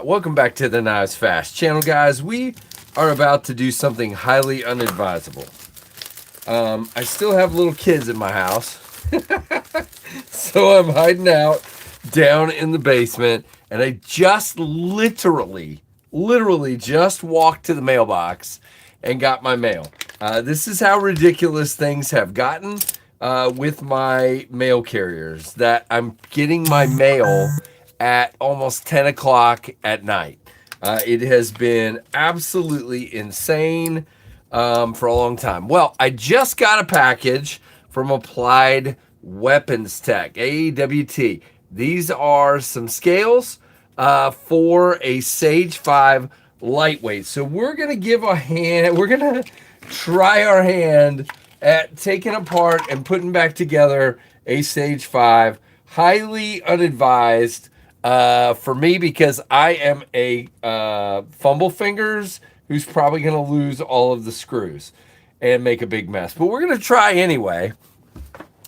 Welcome back to the KnivesFAST channel, guys. We are about to do something highly unadvisable. I still have little kids in my house, so I'm hiding out down in the basement, and I just literally just walked to the mailbox and got my mail. This is how ridiculous things have gotten with my mail carriers, that I'm getting my mail at almost 10 o'clock at night. It has been absolutely insane for a long time. Well, I just got a package from Applied Weapons Tech, AEWT. These are some scales for a Sage 5 lightweight. So we're going to give a hand, we're going to try our hand at taking apart and putting back together a Sage 5. Highly unadvised for me, because I am a fumble fingers who's probably going to lose all of the screws and make a big mess. But we're going to try anyway.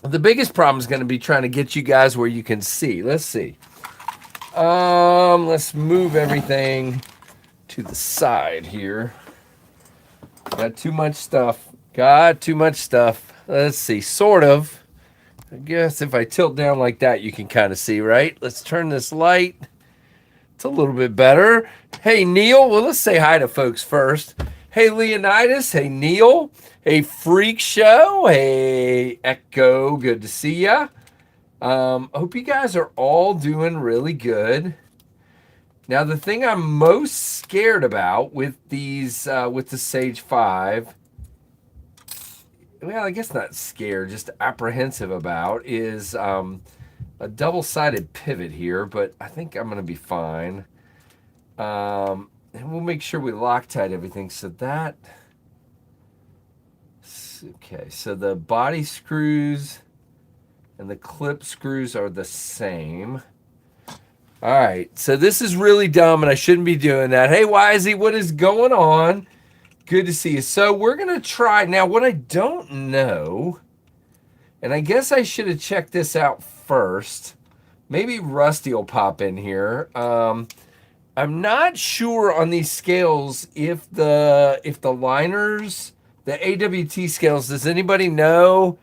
The biggest problem is going to be trying to get you guys where you can see. Let's see. Let's move everything to the side here. Got too much stuff. Let's see. Sort of. I guess if I tilt down like that, you can kind of see, right? Let's turn this light. It's a little bit better. Hey, Neil. Well, let's say hi to folks first. Hey, Leonidas. Hey, Neil. Hey, Freak Show. Hey, Echo. Good to see ya. Hope you guys are all doing really good. Now, the thing I'm most scared about with these, with the Sage 5, well, I guess not scared, just apprehensive about, is a double-sided pivot here, but I think I'm going to be fine. And we'll make sure we Loctite everything. So that, okay, so the body screws and the clip screws are the same. All right, so this is really dumb, and I shouldn't be doing that. Hey, Wisey, what is going on? Good to see you. So we're going to try. Now, what I don't know, and I guess I should have checked this out first. Maybe Rusty will pop in here. I'm not sure on these scales if the liners, the AWT scales, does anybody know?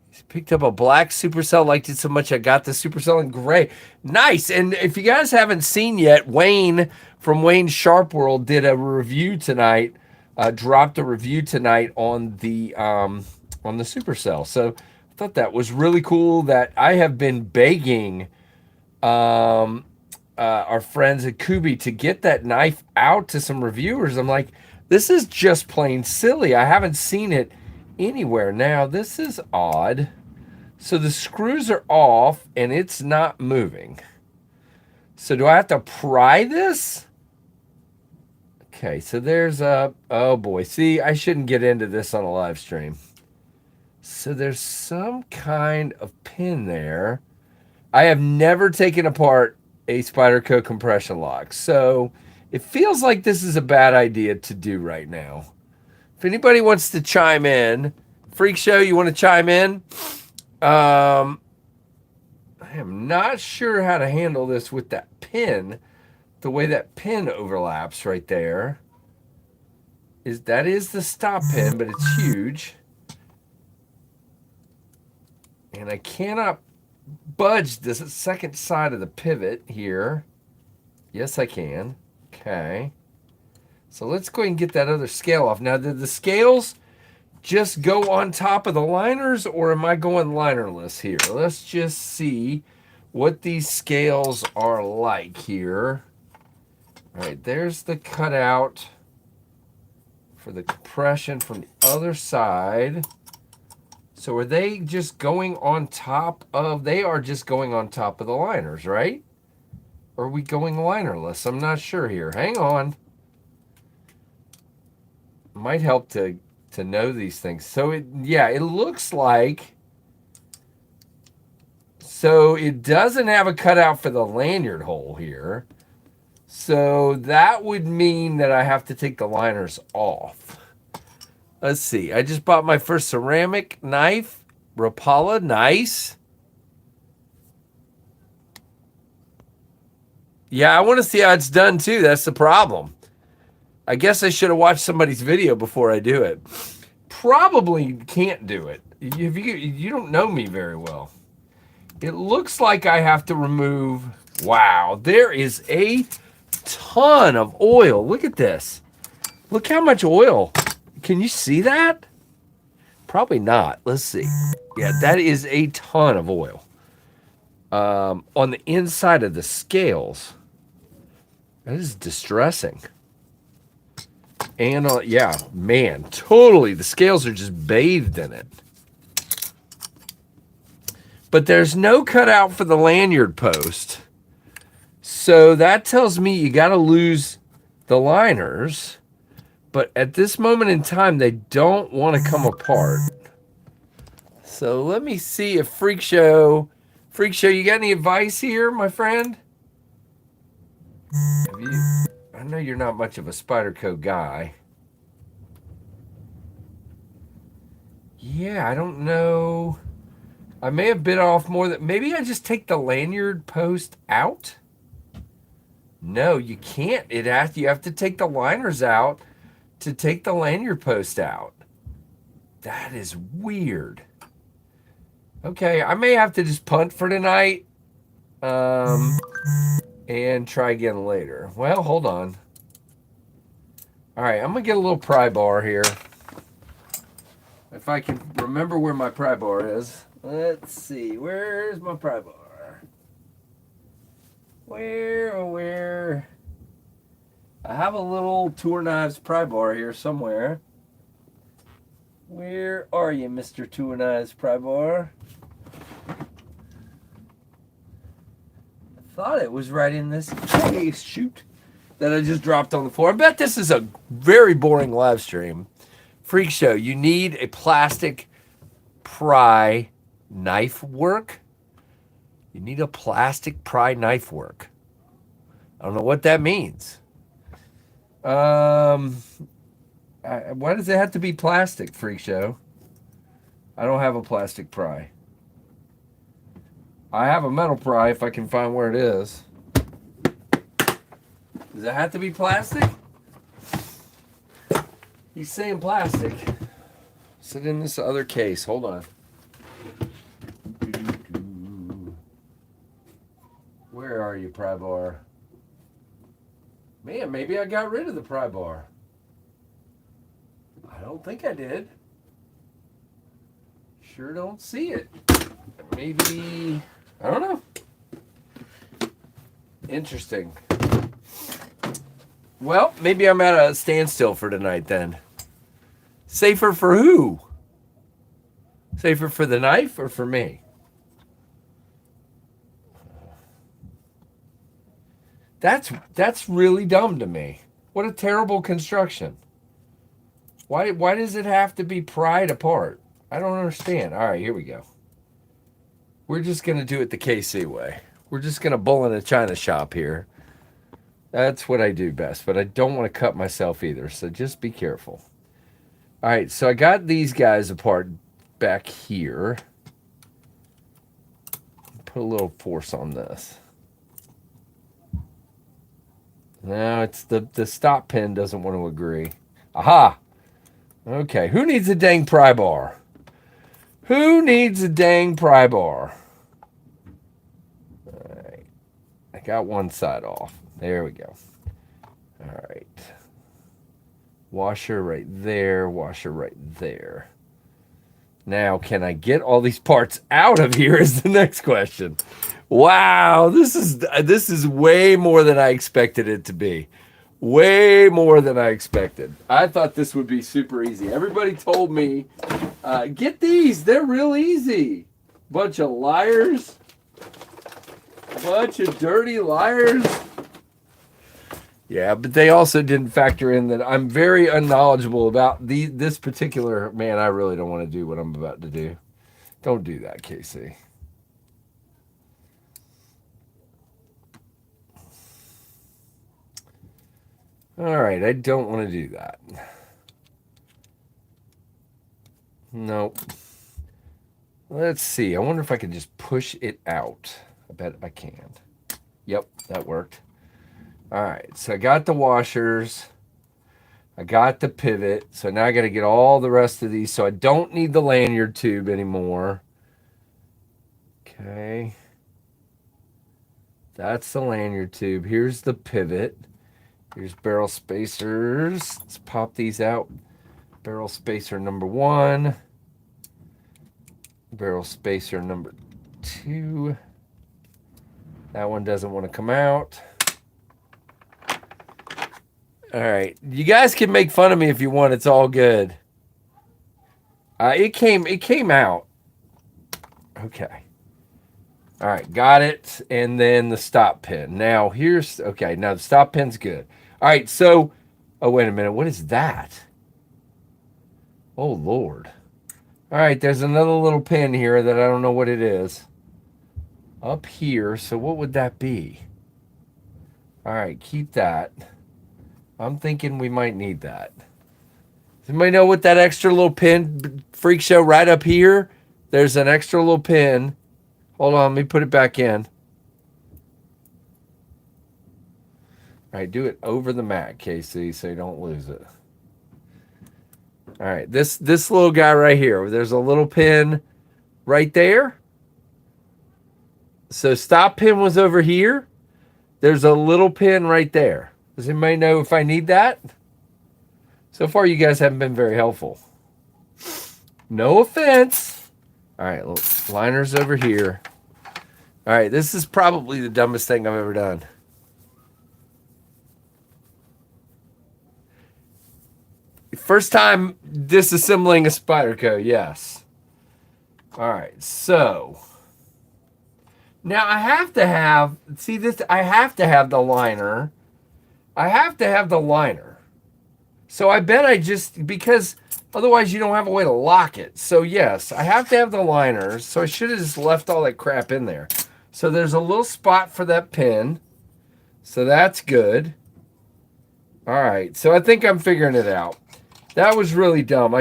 He's picked up a black supercell, liked it so much I got the supercell in gray. Nice. And if you guys haven't seen yet, Wayne from Wayne's Sharp World did a review tonight. Dropped a review tonight on the supercell. So I thought that was really cool. That I have been begging our friends at Kubi to get that knife out to some reviewers. I'm like, this is just plain silly. I haven't seen it anywhere. Now, this is odd. So the screws are off and it's not moving. So do I have to pry this? Okay, so there's a, oh boy. See, I shouldn't get into this on a live stream. So there's some kind of pin there. I have never taken apart a Spyderco compression lock, so it feels like this is a bad idea to do right now. If anybody wants to chime in, Freak Show, you want to chime in? I am not sure how to handle this with that pin. The way that pin overlaps right there is the stop pin, but it's huge. And I cannot budge this second side of the pivot here. Yes, I can. Okay. So let's go ahead and get that other scale off. Now, did the scales just go on top of the liners, or am I going linerless here? Let's just see what these scales are like here. All right, there's the cutout for the compression from the other side. So are they just going on top of, they are just going on top of the liners, right? Or are we going linerless? I'm not sure here. Hang on. Might help to know these things. So it looks like, so it doesn't have a cutout for the lanyard hole here. So that would mean that I have to take the liners off. Let's see. I just bought my first ceramic knife. Rapala, nice. Yeah, I want to see how it's done too. That's the problem. I guess I should have watched somebody's video before I do it. Probably can't do it. You don't know me very well. It looks like I have to remove. Wow, there is a ton of oil. Look at this. Look how much oil. Can you see that? Probably not. Let's see. Yeah, that is a ton of oil. On the inside of the scales. That is distressing. And yeah, man, totally. The scales are just bathed in it. But there's no cutout for the lanyard post. So that tells me you got to lose the liners. But at this moment in time, they don't want to come apart. So let me see if Freak Show, you got any advice here, my friend? I know you're not much of a Spyderco guy. Yeah, I don't know. I may have bit off more than... Maybe I just take the lanyard post out? No, you can't. You have to take the liners out to take the lanyard post out. That is weird. Okay, I may have to just punt for tonight. And try again later. Well, hold on. All right, I'm going to get a little pry bar here. If I can remember where my pry bar is. Let's see. Where's my pry bar? Where? I have a little Tour Knives pry bar here somewhere. Where are you, Mr. Tour Knives pry bar? I thought it was right in this case. Shoot. That I just dropped on the floor. I bet this is a very boring live stream. Freak Show, you need a plastic pry knife work. You need a plastic pry knife work. I don't know what that means. Why does it have to be plastic, Freak Show? I don't have a plastic pry. I have a metal pry if I can find where it is. Does it have to be plastic? He's saying plastic. Sit in this other case. Hold on. Where are you, pry bar? Man, maybe I got rid of the pry bar. I don't think I did. Sure don't see it. Maybe, I don't know. Interesting. Well, maybe I'm at a standstill for tonight then. Safer for who? Safer for the knife or for me? That's really dumb to me. What a terrible construction. Why does it have to be pried apart? I don't understand. All right, here we go. We're just going to do it the KC way. We're just going to bull in a china shop here. That's what I do best, but I don't want to cut myself either, so just be careful. All right, so I got these guys apart back here. Put a little force on this. No, it's the stop pin doesn't want to agree. Aha! Okay, who needs a dang pry bar? Who needs a dang pry bar? All right, I got one side off. There we go. All right. Washer right there, washer right there. Now, can I get all these parts out of here is the next question. Wow, this is way more than I expected it to be. Way more than I expected. I thought this would be super easy. Everybody told me, get these, they're real easy. Bunch of liars. Bunch of dirty liars. Yeah, but they also didn't factor in that I'm very unknowledgeable about this particular... Man, I really don't want to do what I'm about to do. Don't do that, Casey. All right, I don't want to do that. Nope. Let's see. I wonder if I can just push it out. I bet I can. Yep, that worked. All right, so I got the washers. I got the pivot. So now I got to get all the rest of these. So I don't need the lanyard tube anymore. Okay. That's the lanyard tube. Here's the pivot. Here's barrel spacers. Let's pop these out. Barrel spacer number 1. Barrel spacer number 2. That one doesn't want to come out. All right. You guys can make fun of me if you want. It's all good. It came out. Okay. All right. Got it. And then the stop pin. Now here's, okay. Now the stop pin's good. All right. So, oh, wait a minute. What is that? Oh, Lord. All right. There's another little pin here that I don't know what it is. Up here. So what would that be? All right. Keep that. I'm thinking we might need that. Does anybody know what that extra little pin, freak show, right up here? There's an extra little pin. Hold on, let me put it back in. All right, do it over the mat, Casey, so you don't lose it. All right, this little guy right here. There's a little pin right there. So stop pin was over here. There's a little pin right there. Does anybody know if I need that? So far, you guys haven't been very helpful. No offense. All right, liners over here. All right, this is probably the dumbest thing I've ever done. First time disassembling a Spyderco, yes. All right, so now I have to have, see this, I have to have the liner. I have to have the liner. So I bet I just, because otherwise you don't have a way to lock it. So yes, I have to have the liners. So I should have just left all that crap in there. So there's a little spot for that pin. So that's good. All right, so I think I'm figuring it out. That was really dumb.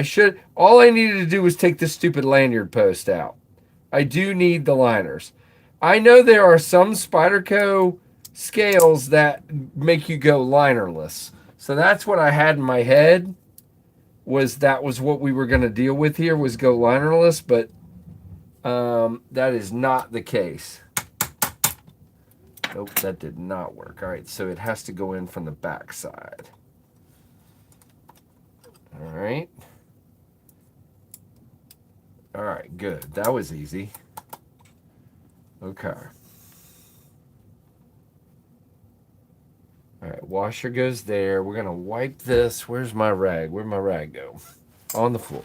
All I needed to do was take this stupid lanyard post out. I do need the liners. I know there are some Spyderco scales that make you go linerless. So that's what I had in my head, that was what we were going to deal with here, was go linerless, but that is not the case. Nope, that did not work. All right, so it has to go in from the back side. All right. All right, good. That was easy. Okay. All right, washer goes there. We're going to wipe this. Where's my rag? Where'd my rag go? On the floor.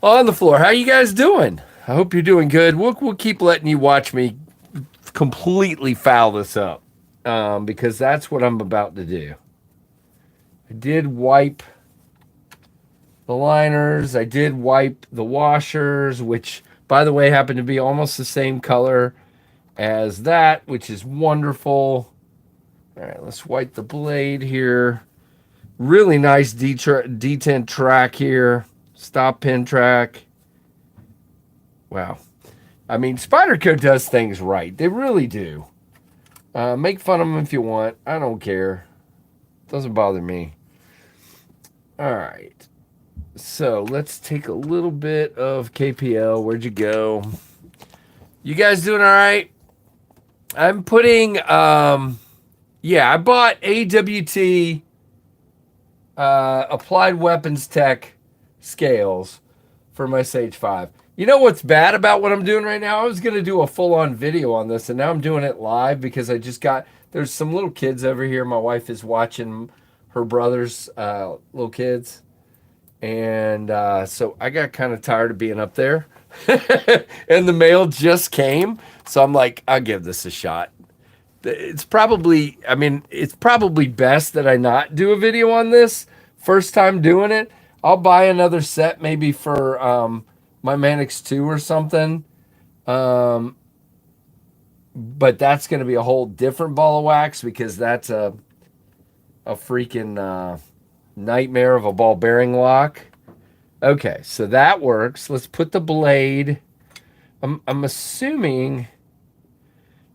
On the floor. How you guys doing? I hope you're doing good. We'll keep letting you watch me completely foul this up because that's what I'm about to do. I did wipe the liners. I did wipe the washers, which, by the way, happen to be almost the same color as that, which is wonderful. All right, let's wipe the blade here. Really nice detent track here. Stop pin track. Wow. I mean, Spyderco does things right. They really do. Make fun of them if you want. I don't care. Doesn't bother me. All right. So let's take a little bit of KPL. Where'd you go? You guys doing all right? I'm putting... yeah, I bought AWT Applied Weapons Tech scales for my Sage 5. You know what's bad about what I'm doing right now? I was going to do a full-on video on this, and now I'm doing it live because there's some little kids over here. My wife is watching her brother's little kids. And so I got kind of tired of being up there. And the mail just came. So I'm like, I'll give this a shot. It's probably best that I not do a video on this. First time doing it. I'll buy another set maybe for my Manix 2 or something. But that's going to be a whole different ball of wax because that's a freaking nightmare of a ball bearing lock. Okay, so that works. Let's put the blade. I'm assuming...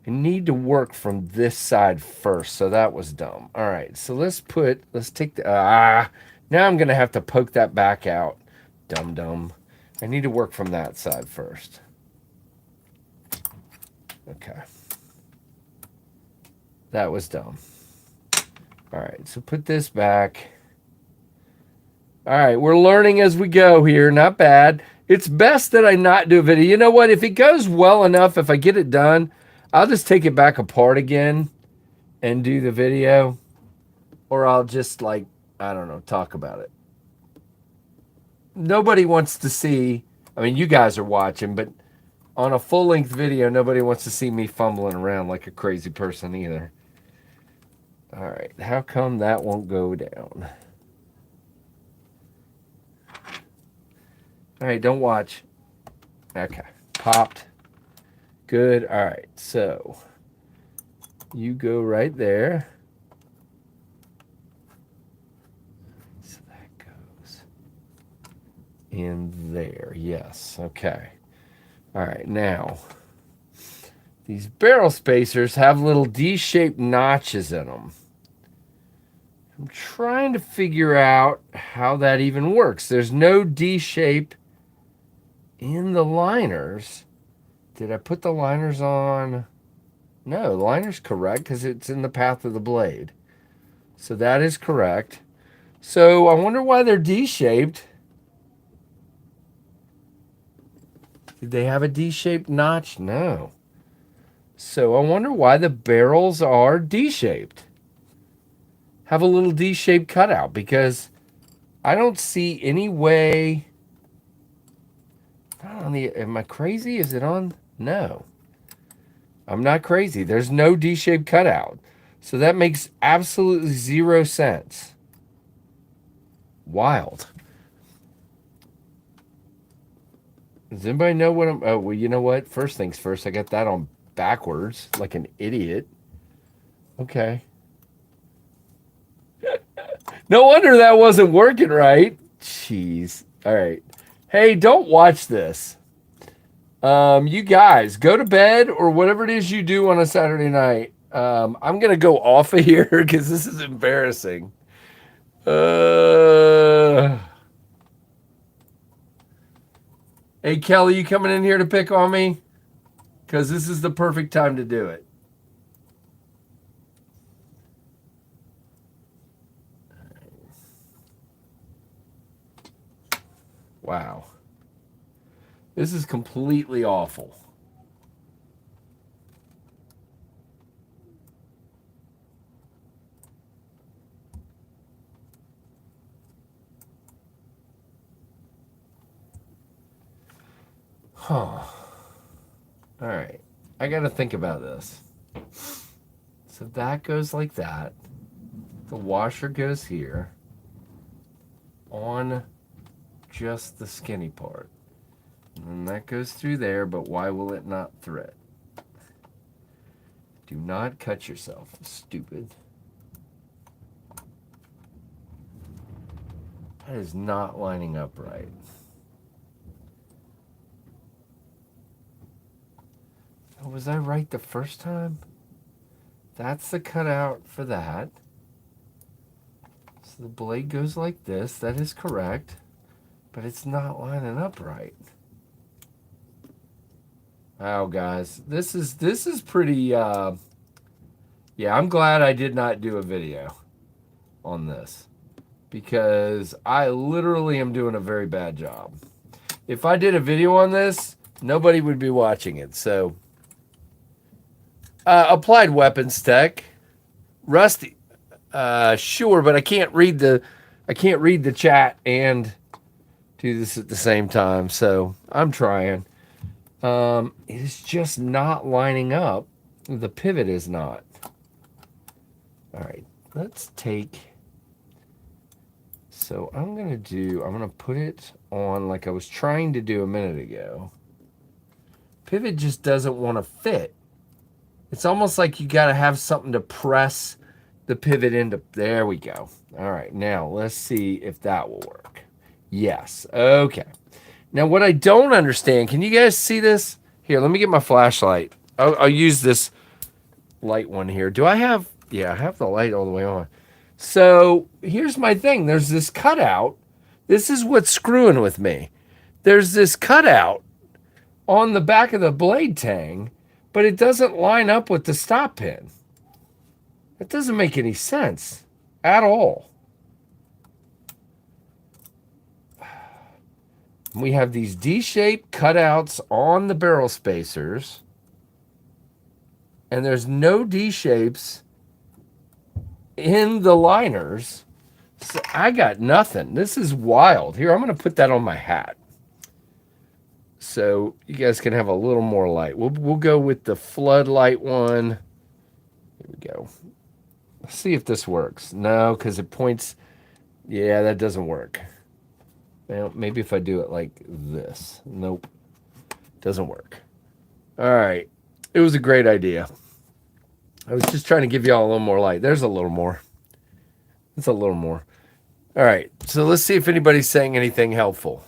I need to work from this side first, so that was dumb. All right, so let's take the, now I'm gonna have to poke that back out. Dumb. I need to work from that side first. Okay. That was dumb. All right, so put this back. All right, we're learning as we go here. Not bad. It's best that I not do a video. You know what? If it goes well enough, if I get it done, I'll just take it back apart again and do the video. Or I'll just, like, I don't know, talk about it. Nobody wants to see, I mean, you guys are watching, but on a full-length video, nobody wants to see me fumbling around like a crazy person either. All right, how come that won't go down? All right, don't watch. Okay, popped. Good. All right, so you go right there. So that goes in there. Yes. Okay. All right, now these barrel spacers have little D-shaped notches in them. I'm trying to figure out how that even works. There's no D-shape in the liners. Did I put the liners on? No, the liner's correct because it's in the path of the blade. So that is correct. So I wonder why they're D-shaped. Did they have a D-shaped notch? No. So I wonder why the barrels are D-shaped. Have a little D-shaped cutout, because I don't see any way. Am I crazy? Is it on? No. I'm not crazy. There's no D-shaped cutout. So that makes absolutely 0 sense. Wild. Does anybody know what I'm... Oh, well, you know what? First things first, I got that on backwards like an idiot. Okay. No wonder that wasn't working right. Jeez. All right. Hey, don't watch this. You guys, go to bed or whatever it is you do on a Saturday night. I'm going to go off of here because this is embarrassing. Hey, Kelly, you coming in here to pick on me? Because this is the perfect time to do it. Wow. This is completely awful. Huh. All right. I got to think about this. So that goes like that. The washer goes here on just the skinny part. And that goes through there, but why will it not thread? Do not cut yourself, stupid. That is not lining up right. Oh, was I right the first time? That's the cutout for that. So the blade goes like this. That is correct. But it's not lining up right. Wow, guys. This is pretty... yeah, I'm glad I did not do a video on this. Because I literally am doing a very bad job. If I did a video on this, nobody would be watching it. So, Applied Weapons Tech, Rusty, sure, but I can't read the chat and do this at the same time. So I'm trying. It is just not lining up. The pivot is not. All right, let's take. So I'm going to put it on like I was trying to do a minute ago. Pivot just doesn't want to fit. It's almost like you got to have something to press the pivot into. There we go. All right, now let's see if that will work. Yes, okay. Now what I don't understand, can you guys see this? Here, let me get my flashlight. I'll use this light one here. Do I have, yeah, I have the light all the way on. So here's my thing. There's this cutout. This is what's screwing with me. There's this cutout on the back of the blade tang, but it doesn't line up with the stop pin. It doesn't make any sense at all. We have these D-shaped cutouts on the barrel spacers, and there's no D-shapes in the liners. So I got nothing. This is wild. Here, I'm going to put that on my hat so you guys can have a little more light. We'll go with the floodlight one. Here we go. Let's see if this works. No, because it points. Yeah, that doesn't work. Well, maybe if I do it like this. Nope. Doesn't work. All right. It was a great idea. I was just trying to give y'all a little more light. There's a little more. It's a little more. All right. So let's see if anybody's saying anything helpful.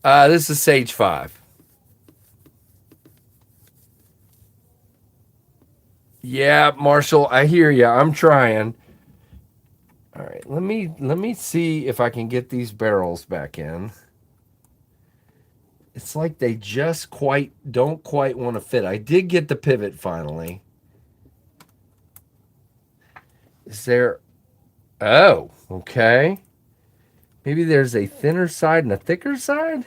This is Sage 5. Yeah, Marshall, I hear you. I'm trying. All right, let me see if I can get these barrels back in. It's like they just don't quite want to fit. I did get the pivot finally. Is there? Oh, okay. Maybe there's a thinner side and a thicker side?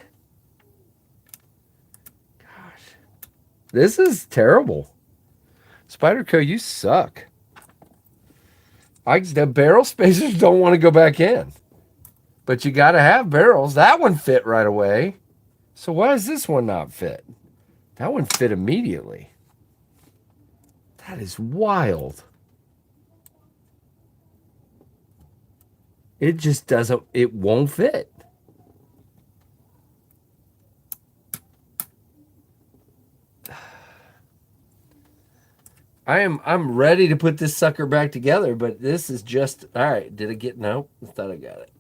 Gosh. This is terrible. Spyderco, you suck. The barrel spacers don't want to go back in. But you got to have barrels. That one fit right away. So why does this one not fit? That one fit immediately. That is wild. It just doesn't, it won't fit. I'm ready to put this sucker back together, but this is just, all right, did it get, no, I thought I got it.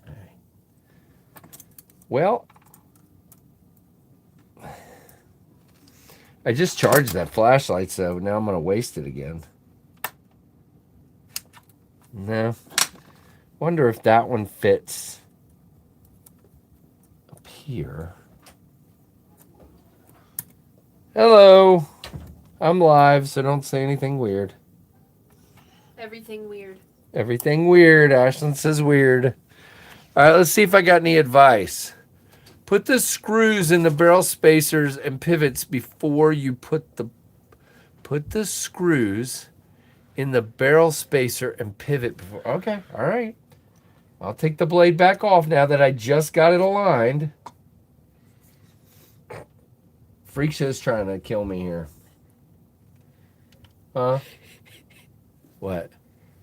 All right. Well, I just charged that flashlight, so now I'm going to waste it again. No. Wonder if that one fits up here. Hello. I'm live, so don't say anything weird. Everything weird. Everything weird. Ashlyn says weird. All right, let's see if I got any advice. Put the screws in the barrel spacers and pivots before you put the screws in the barrel spacer and pivot before. Okay, all right. I'll take the blade back off now that I just got it aligned. Freak Show's trying to kill me here. Huh? What?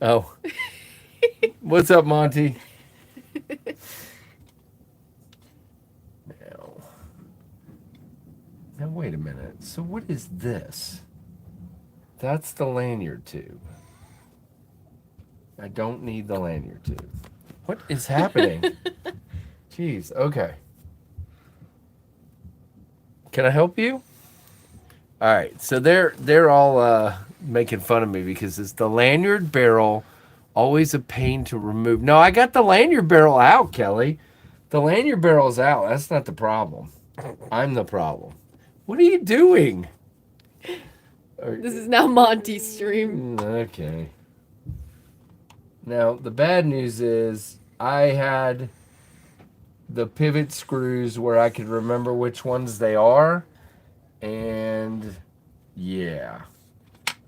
Oh. What's up, Monty? Now, wait a minute. So what is this? That's the lanyard tube. I don't need the lanyard tube. What is happening? Jeez, okay. Can I help you? All right, so they're all making fun of me because it's the lanyard barrel, always a pain to remove. No, I got the lanyard barrel out, Kelly. The lanyard barrel's out. That's not the problem. I'm the problem. What are you doing? This is now Monty's stream. Okay. Now, the bad news is I had the pivot screws where I could remember which ones they are. And yeah,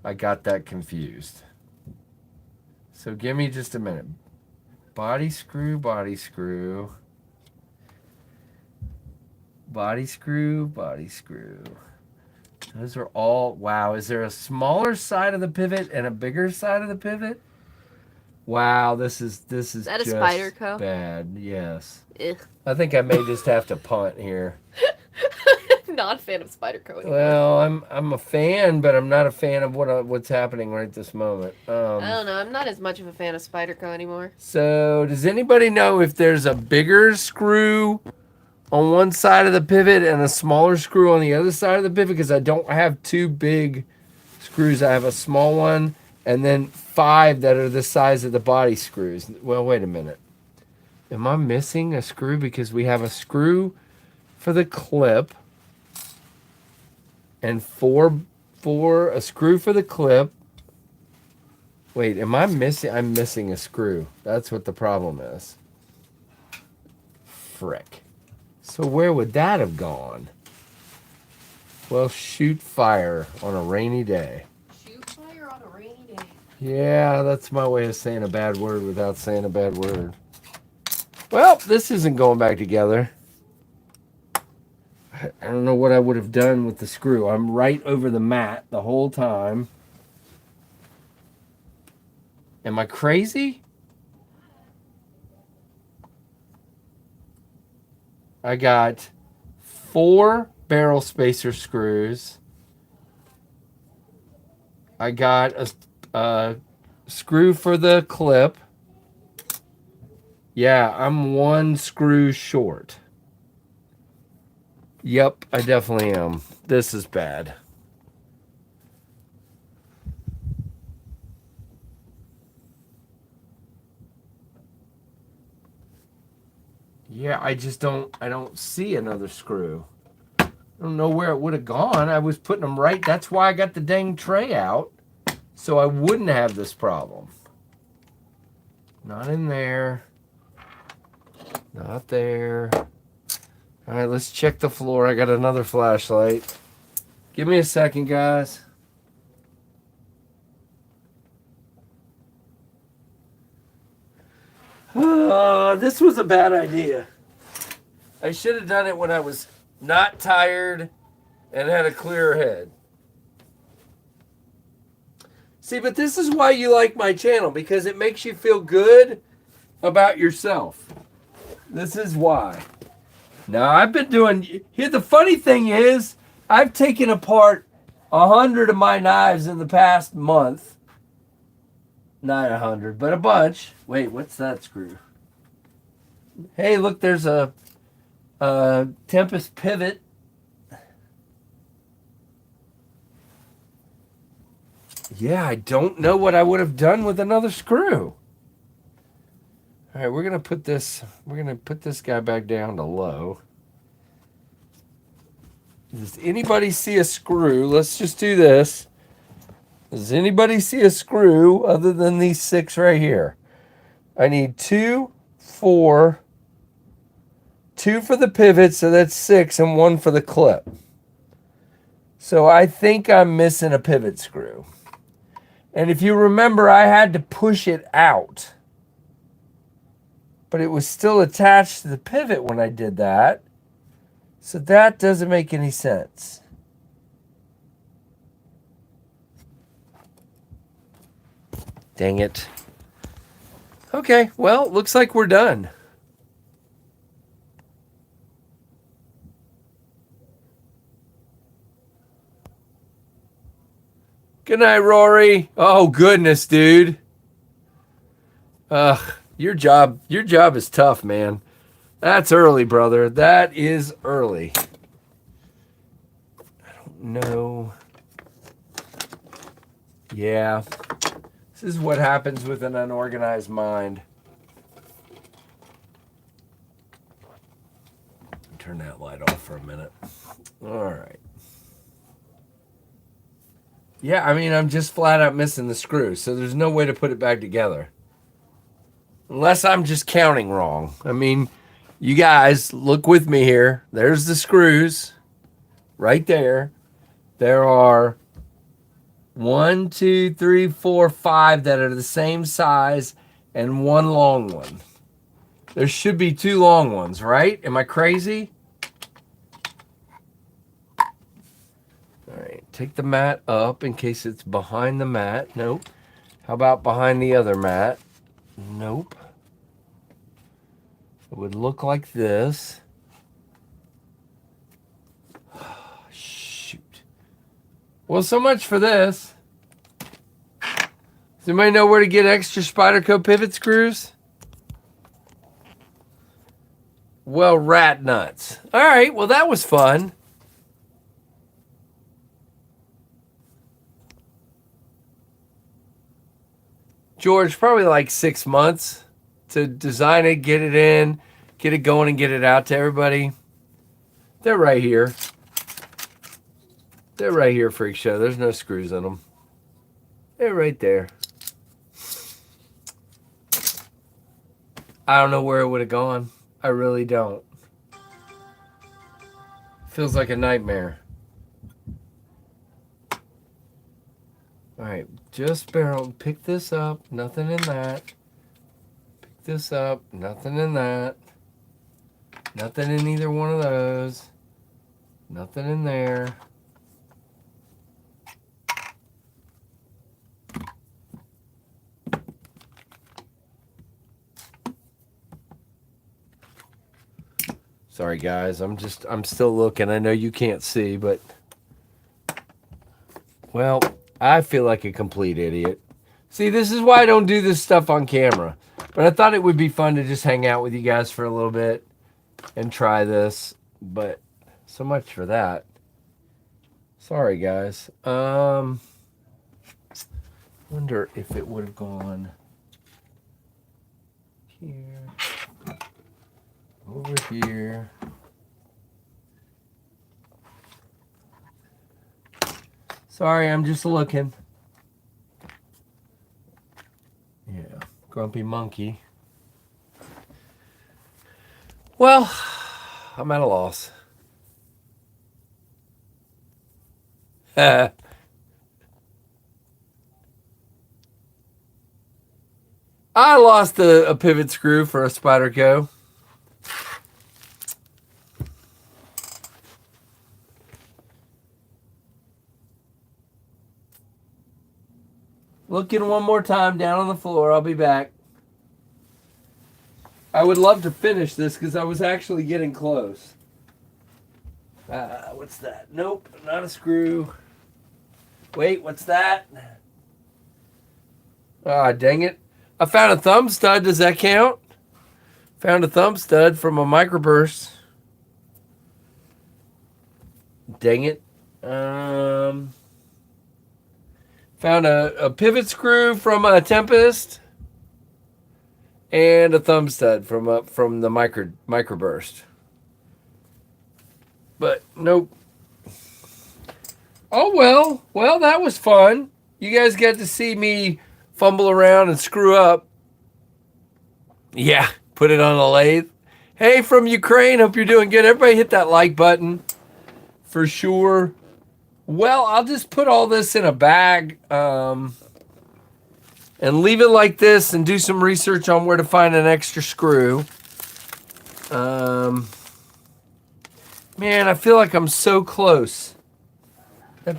I got that confused. So give me just a minute. Body screw, body screw. Body screw, body screw. Those are all, wow, is there a smaller side of the pivot and a bigger side of the pivot? Wow, this is just that a Spyderco? Bad, yes. Ugh. I think I may just have to punt here. Not a fan of Spyderco anymore. Well, I'm a fan, but I'm not a fan of what's happening right this moment. I don't know. I'm not as much of a fan of Spyderco anymore. So, does anybody know if there's a bigger screw on one side of the pivot and a smaller screw on the other side of the pivot because I don't have two big screws. I have a small one and then 5 that are the size of the body screws. Well, wait a minute. Am I missing a screw? Because we have a screw for the clip and a screw for the clip. Wait, am I missing? I'm missing a screw. That's what the problem is. Frick. So where would that have gone? Well, shoot fire on a rainy day. Shoot fire on a rainy day. Yeah, that's my way of saying a bad word without saying a bad word. Well, this isn't going back together. I don't know what I would have done with the screw. I'm right over the mat the whole time. Am I crazy? I got 4 barrel spacer screws. I got a screw for the clip. Yeah, I'm 1 screw short. Yep, I definitely am. This is bad. Yeah, I don't see another screw. I don't know where it would have gone. I was putting them right. That's why I got the dang tray out, so I wouldn't have this problem. Not in there. Not there. All right, let's check the floor. I got another flashlight. Give me a second, guys. This was a bad idea. I should have done it when I was not tired and had a clearer head. See, but this is why you like my channel, because it makes you feel good about yourself. This is why. Now, I've been doing... Here, the funny thing is, I've taken apart 100 of my knives in the past month. Not 100, but a bunch. Wait, what's that screw? Hey, look, there's a Tempest pivot. Yeah, I don't know what I would have done with another screw. All right, we're gonna put this guy back down to low. Does anybody see a screw? Let's just do this. Does anybody see a screw other than these 6 right here? I need 2, 4, 2 for the pivot, so that's 6, and 1 for the clip. So I think I'm missing a pivot screw. And if you remember, I had to push it out. But it was still attached to the pivot when I did that. So that doesn't make any sense. Dang it. Okay, well, looks like we're done. Good night, Rory. Oh, goodness, dude. Your job is tough, man. That's early, brother. That is early. I don't know. Yeah. This is what happens with an unorganized mind. Turn that light off for a minute. All right. Yeah, I mean, I'm just flat out missing the screw, so there's no way to put it back together. Unless I'm just counting wrong. I mean, you guys, look with me here. There's the screws right there. There are 1, 2, 3, 4, 5 that are the same size and 1 long one. There should be 2 long ones, right? Am I crazy? All right, take the mat up in case it's behind the mat. Nope. How about behind the other mat? Nope. It would look like this. Shoot. Well, so much for this. Does anybody know where to get extra Spyderco pivot screws? Well, rat nuts. All right, well, that was fun. George, probably like 6 months to design it, get it in, get it going, and get it out to everybody. They're right here. They're right here, Freak Show. There's no screws in them. They're right there. I don't know where it would have gone. I really don't. Feels like a nightmare. All right, just barrel. Pick this up. Nothing in that. Pick this up. Nothing in that. Nothing in either one of those. Nothing in there. Sorry guys, I'm still looking. I know you can't see, but well, I feel like a complete idiot. See, this is why I don't do this stuff on camera. But I thought it would be fun to just hang out with you guys for a little bit and try this. But so much for that. Sorry guys. Wonder if it would have gone here. Over here. Sorry, I'm just looking. Yeah, grumpy monkey. Well, I'm at a loss. I lost a pivot screw for a Spyderco. Looking one more time down on the floor. I'll be back. I would love to finish this because I was actually getting close. What's that? Nope, not a screw. Wait, what's that? Ah, dang it. I found a thumb stud. Does that count? Found a thumb stud from a microburst. Dang it. Found a pivot screw from a Tempest and a thumb stud from the microburst. But nope. Oh well. Well, that was fun. You guys got to see me fumble around and screw up. Yeah, put it on a lathe. Hey, from Ukraine, hope you're doing good. Everybody hit that like button for sure. Well, I'll just put all this in a bag and leave it like this and do some research on where to find an extra screw. Man, I feel like I'm so close.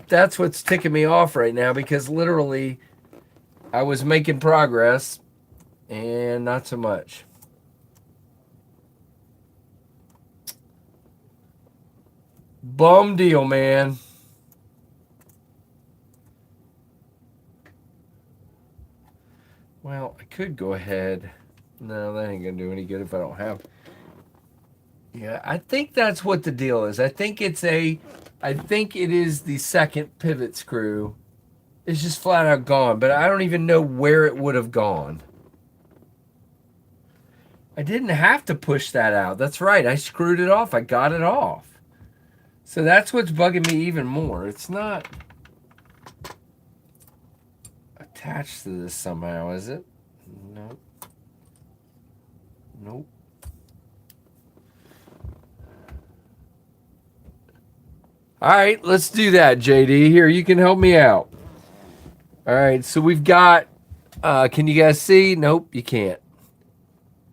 That's what's ticking me off right now because literally I was making progress and not so much. Bum deal, man. Well, I could go ahead. No, that ain't gonna do any good if I don't have. Yeah, I think that's what the deal is. I think it is the second pivot screw. It's just flat out gone, but I don't even know where it would have gone. I didn't have to push that out. That's right. I screwed it off. I got it off. So that's what's bugging me even more. It's not attached to this somehow, is it? Nope. Nope. All right, let's do that, JD. Here, you can help me out. All right, so we've got, can you guys see? Nope, you can't.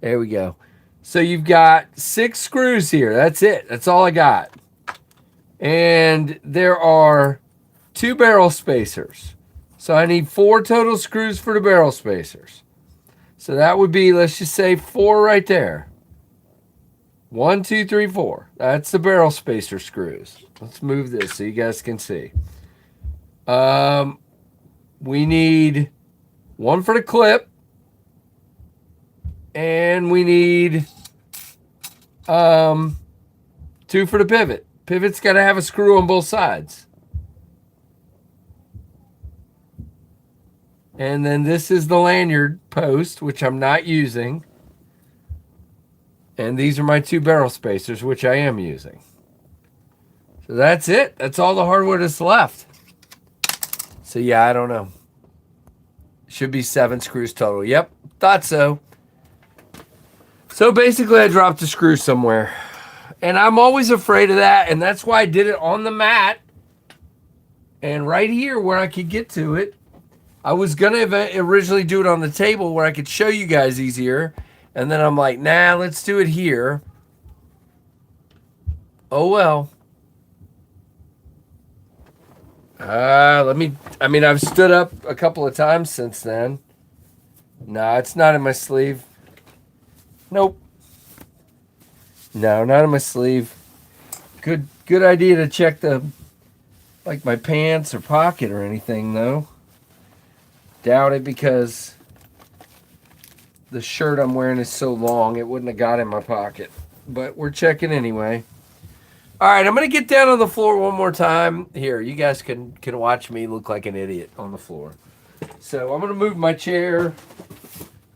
There we go. So you've got 6 screws here. That's it. That's all I got. And there are 2 barrel spacers. So I need 4 total screws for the barrel spacers. So that would be, let's just say 4 right there. 1, 2, 3, 4. That's the barrel spacer screws. Let's move this so you guys can see. We need 1 for the clip. And we need 2 for the pivot. Pivot's got to have a screw on both sides. And then this is the lanyard post, which I'm not using. And these are my 2 barrel spacers, which I am using. So that's it. That's all the hardware that's left. So yeah, I don't know. Should be 7 screws total. Yep, thought so. So basically I dropped a screw somewhere. And I'm always afraid of that. And that's why I did it on the mat. And right here where I could get to it. I was going to originally do it on the table where I could show you guys easier. And then I'm like, nah, let's do it here. Oh, well. I've stood up a couple of times since then. No, it's not in my sleeve. Nope. No, not in my sleeve. Good idea to check like my pants or pocket or anything, though. Doubt it because the shirt I'm wearing is so long it wouldn't have got in my pocket. But we're checking anyway. All right, I'm going to get down on the floor one more time. Here, you guys can watch me look like an idiot on the floor. So I'm going to move my chair. I'm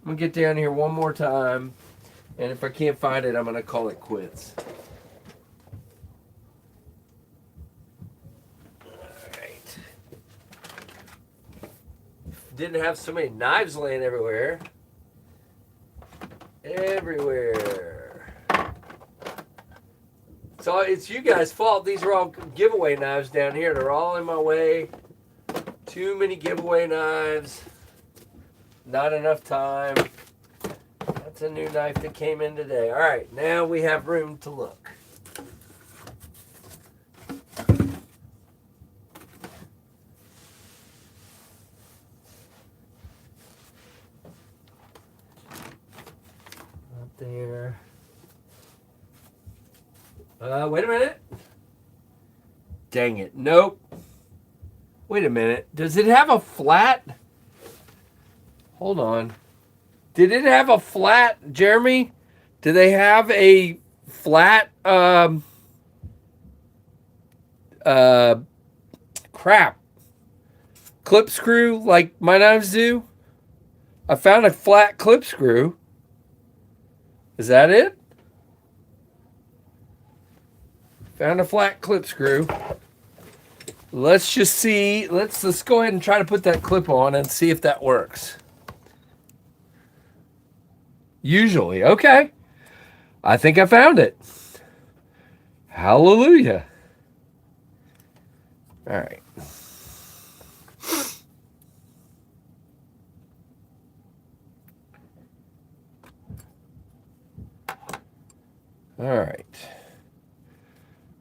going to get down here one more time. And if I can't find it, I'm going to call it quits. Didn't have so many knives laying everywhere. So it's you guys' fault. These are all giveaway knives down here. They're all in my way. Too many giveaway knives. Not enough time. That's a new knife that came in today. All right, now we have room to look. There. Wait a minute. Dang it. Nope. Wait a minute. Does it have a flat? Hold on. Did it have a flat, Jeremy? Do they have a flat, crap, clip screw like my knives do? I found a flat clip screw. Is that it? Found a flat clip screw. Let's just see. Let's go ahead and try to put that clip on and see if that works. Usually, okay. I think I found it. Hallelujah. All right. All right.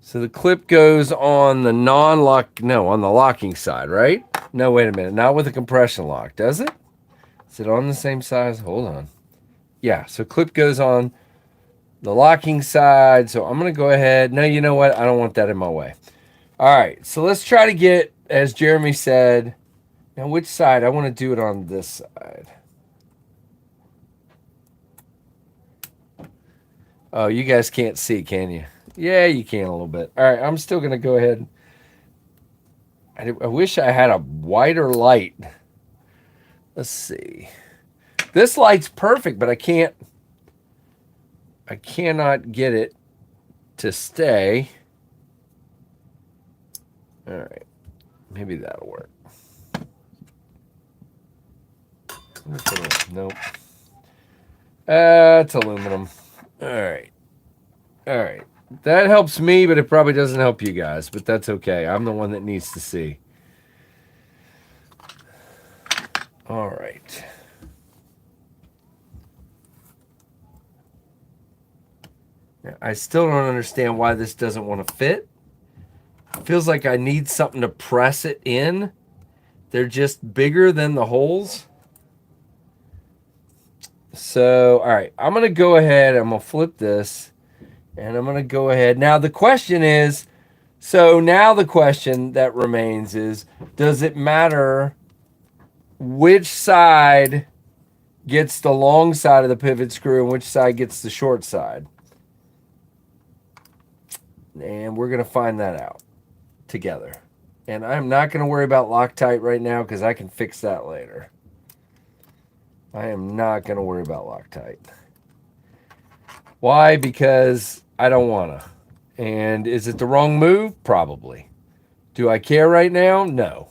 So the clip goes on the on the locking side, right? No, wait a minute. Not with a compression lock, does it? Is it on the same size? Hold on. Yeah, so clip goes on the locking side. So I'm going to go ahead. No, you know what? I don't want that in my way. All right, so let's try to get, as Jeremy said, now which side? I want to do it on this side. Oh, you guys can't see, can you? Yeah, you can a little bit. All right, I'm still going to go ahead. I wish I had a whiter light. Let's see. This light's perfect, but I cannot get it to stay. All right, maybe that'll work. Nope. It's aluminum. All right. That helps me, but it probably doesn't help you guys, but that's okay. I'm the one that needs to see. All right. Now, I still don't understand why this doesn't want to fit. It feels like I need something to press it in. They're just bigger than the holes. So, all right, I'm going to go ahead. I'm going to flip this, and I'm going to go ahead. Now, the question is, the question that remains is, does it matter which side gets the long side of the pivot screw and which side gets the short side? And we're going to find that out together. And I'm not going to worry about Loctite right now because I can fix that later. I am not going to worry about Loctite. Why? Because I don't want to. And is it the wrong move? Probably. Do I care right now? No.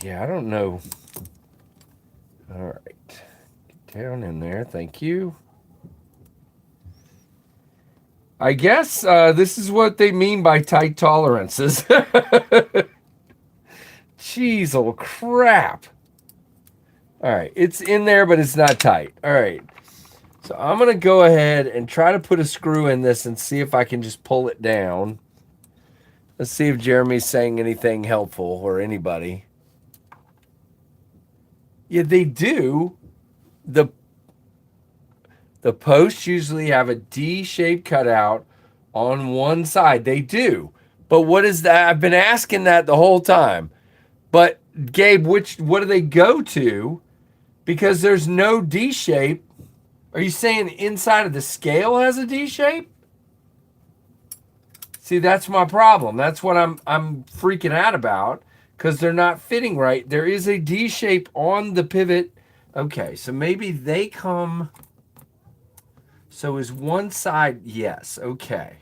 Yeah, I don't know. All right. Get down in there. Thank you. I guess this is what they mean by tight tolerances. Jeez, oh crap. All right, it's in there, but it's not tight. All right, so I'm going to go ahead and try to put a screw in this and see if I can just pull it down. Let's see if Jeremy's saying anything helpful or anybody. Yeah, they do. The posts usually have a D-shaped cutout on one side. They do. But what is that? I've been asking that the whole time. But Gabe, what do they go to? Because there's no D shape. Are you saying inside of the scale has a D shape? See, that's my problem. That's what I'm freaking out about because they're not fitting right. There is a D shape on the pivot. Okay, so maybe they come. So is one side? Yes. Okay.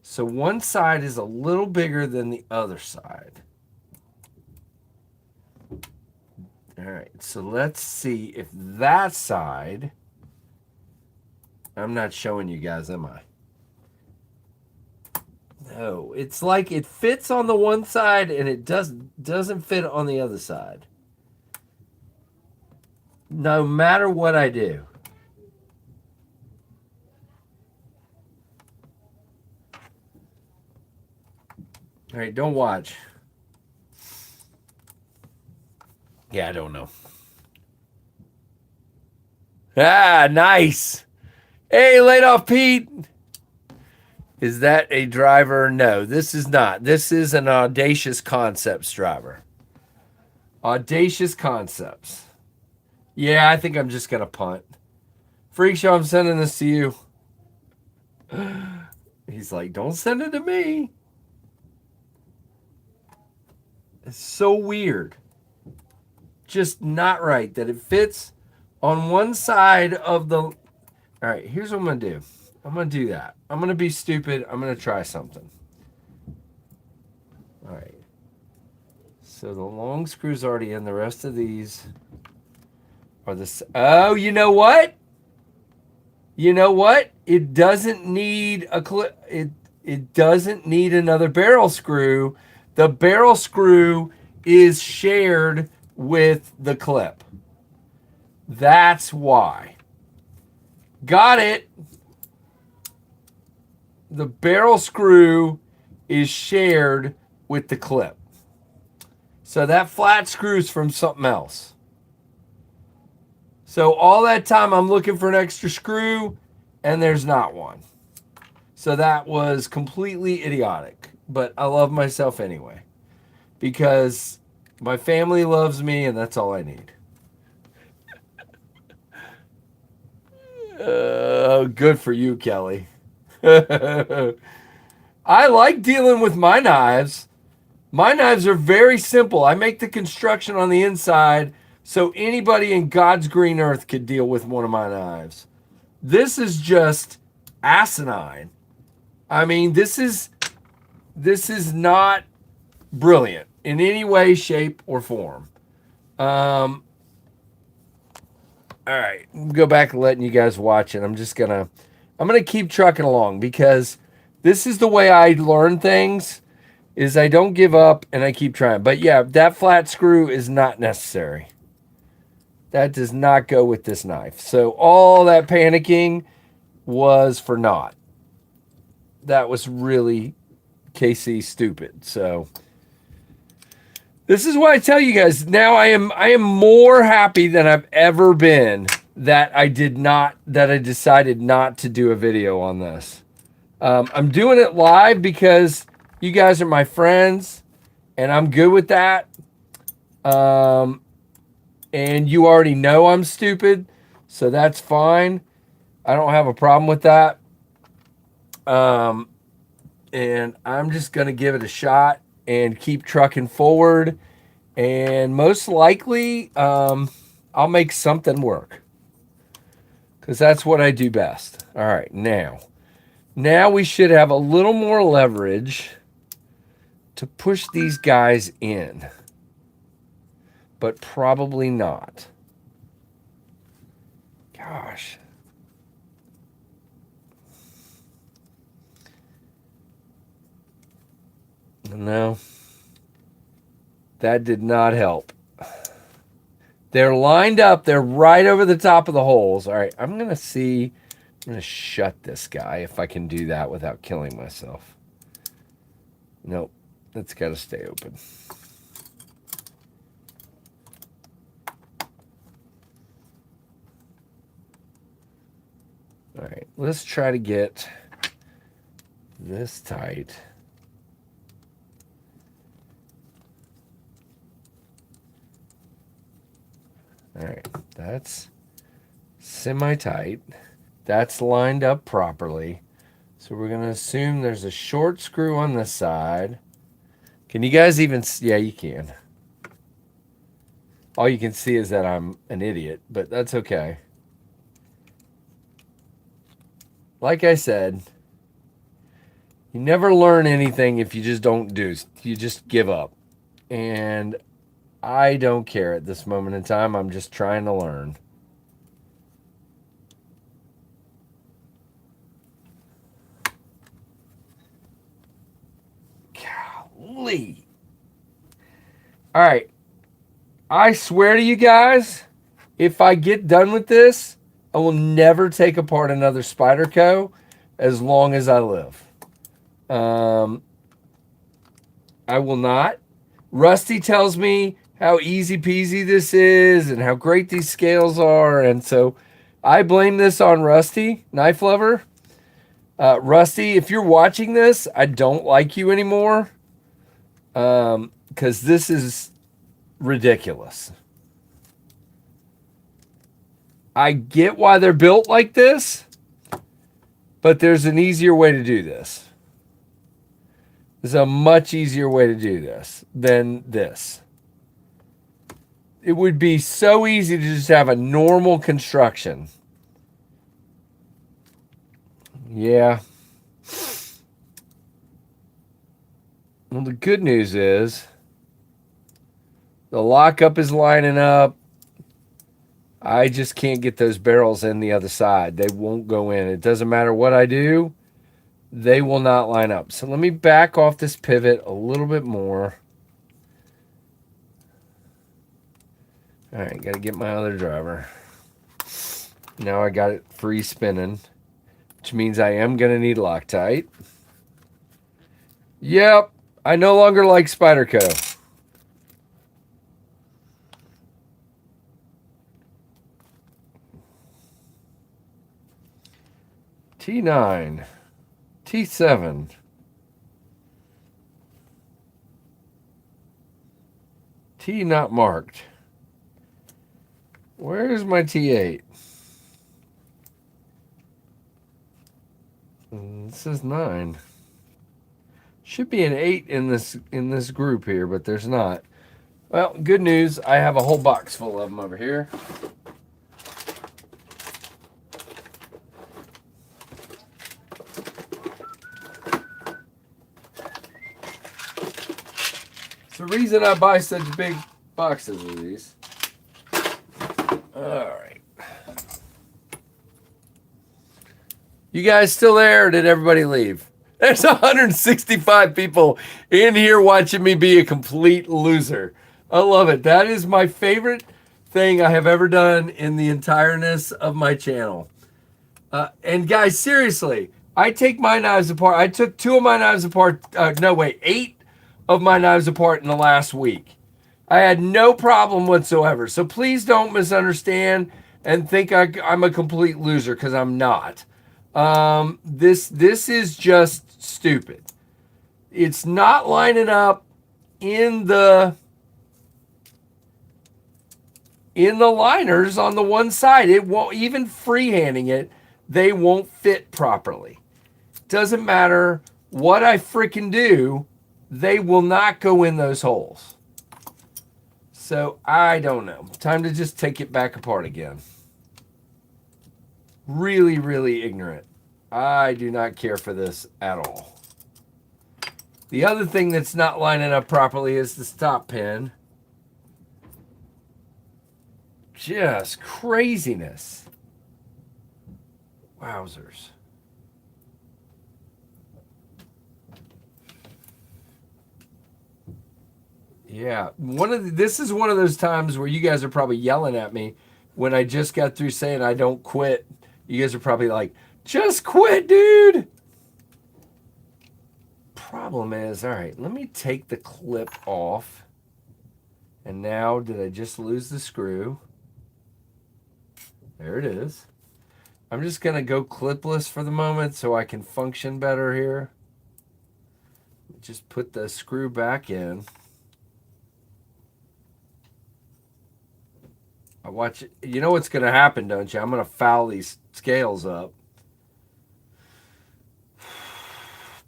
So one side is a little bigger than the other side. All right, so let's see if that side, I'm not showing you guys, am I? No, it's like it fits on the one side and it doesn't fit on the other side. No matter what I do. All right, don't watch. Yeah, I don't know. Ah, nice. Hey, laid off Pete. Is that a driver? No, this is not. This is an Audacious Concepts driver. Audacious Concepts. Yeah, I think I'm just going to punt. Freak Show, I'm sending this to you. He's like, don't send it to me. It's so weird. Just not right that it fits on one side of the... All right, here's what I'm going to do. I'm going to do that. I'm going to be stupid. I'm going to try something. All right. So the long screw's already in. The rest of these are the... Oh, you know what? You know what? It doesn't need a clip. It doesn't need another barrel screw. The barrel screw is shared with the clip. That's why. Got it. The barrel screw is shared with the clip. So that flat screw's from something else. So all that time I'm looking for an extra screw and there's not one. So that was completely idiotic. But I love myself anyway. Because my family loves me and that's all I need. Good for you, Kelly. I like dealing with my knives. My knives are very simple. I make the construction on the inside so anybody in God's green earth could deal with one of my knives. This is just asinine. I mean, this is not brilliant in any way, shape, or form. All right, go back and letting you guys watch it. I'm gonna keep trucking along because this is the way I learn things. Is I don't give up and I keep trying. But yeah, that flat screw is not necessary. That does not go with this knife. So all that panicking was for naught. That was really KC stupid. So this is why I tell you guys now I am more happy than I've ever been that I decided not to do a video on this. I'm doing it live because you guys are my friends and I'm good with that. And you already know I'm stupid, so that's fine. I don't have a problem with that. And I'm just going to give it a shot and keep trucking forward. And most likely, I'll make something work. Because that's what I do best. All right, now we should have a little more leverage to push these guys in. But probably not. Gosh. No. That did not help. They're lined up. They're right over the top of the holes. All right, I'm going to shut this guy if I can do that without killing myself. Nope, that's got to stay open. All right, let's try to get this tight. All right, that's semi-tight. That's lined up properly. So we're going to assume there's a short screw on this side. Can you guys even see? Yeah, you can. All you can see is that I'm an idiot, but that's okay. Like I said, you never learn anything if you just don't do. You just give up. And I don't care at this moment in time. I'm just trying to learn. Golly. All right. I swear to you guys, if I get done with this, I will never take apart another Spyderco as long as I live. I will not. Rusty tells me how easy peasy this is and how great these scales are. And so I blame this on Rusty, Knife Lover. Rusty, if you're watching this, I don't like you anymore because this is ridiculous. I get why they're built like this, but there's an easier way to do this. There's a much easier way to do this than this. It would be so easy to just have a normal construction. Yeah. Well, the good news is the lockup is lining up. I just can't get those barrels in the other side. They won't go in. It doesn't matter what I do. They will not line up. So let me back off this pivot a little bit more. All right, got to get my other driver. Now I got it free spinning, which means I am going to need Loctite. Yep, I no longer like Spyderco. T9, T7, T not marked. Where's my T8? This is 9. Should be an 8 in this group here, but there's not. Well, good news. I have a whole box full of them over here. It's the reason I buy such big boxes of these. All right. You guys still there, or did everybody leave? There's 165 people in here watching me be a complete loser. I love it. That is my favorite thing I have ever done in the entireness of my channel. And guys, seriously, I take my knives apart. I took 2 of my knives apart. 8 of my knives apart in the last week. I had no problem whatsoever. So please don't misunderstand and think I'm a complete loser, because I'm not. This is just stupid. It's not lining up in the liners on the one side. It won't, even freehanding it, they won't fit properly. Doesn't matter what I freaking do, they will not go in those holes. So I don't know. Time to just take it back apart again. Really, really ignorant. I do not care for this at all. The other thing that's not lining up properly is the stop pin. Just craziness. Wowzers. Yeah, this is one of those times where you guys are probably yelling at me when I just got through saying I don't quit. You guys are probably like, just quit, dude. Problem is, all right, let me take the clip off. And now, did I just lose the screw? There it is. I'm just going to go clipless for the moment so I can function better here. Just put the screw back in. I watch it. You know what's going to happen, don't you? I'm going to foul these scales up.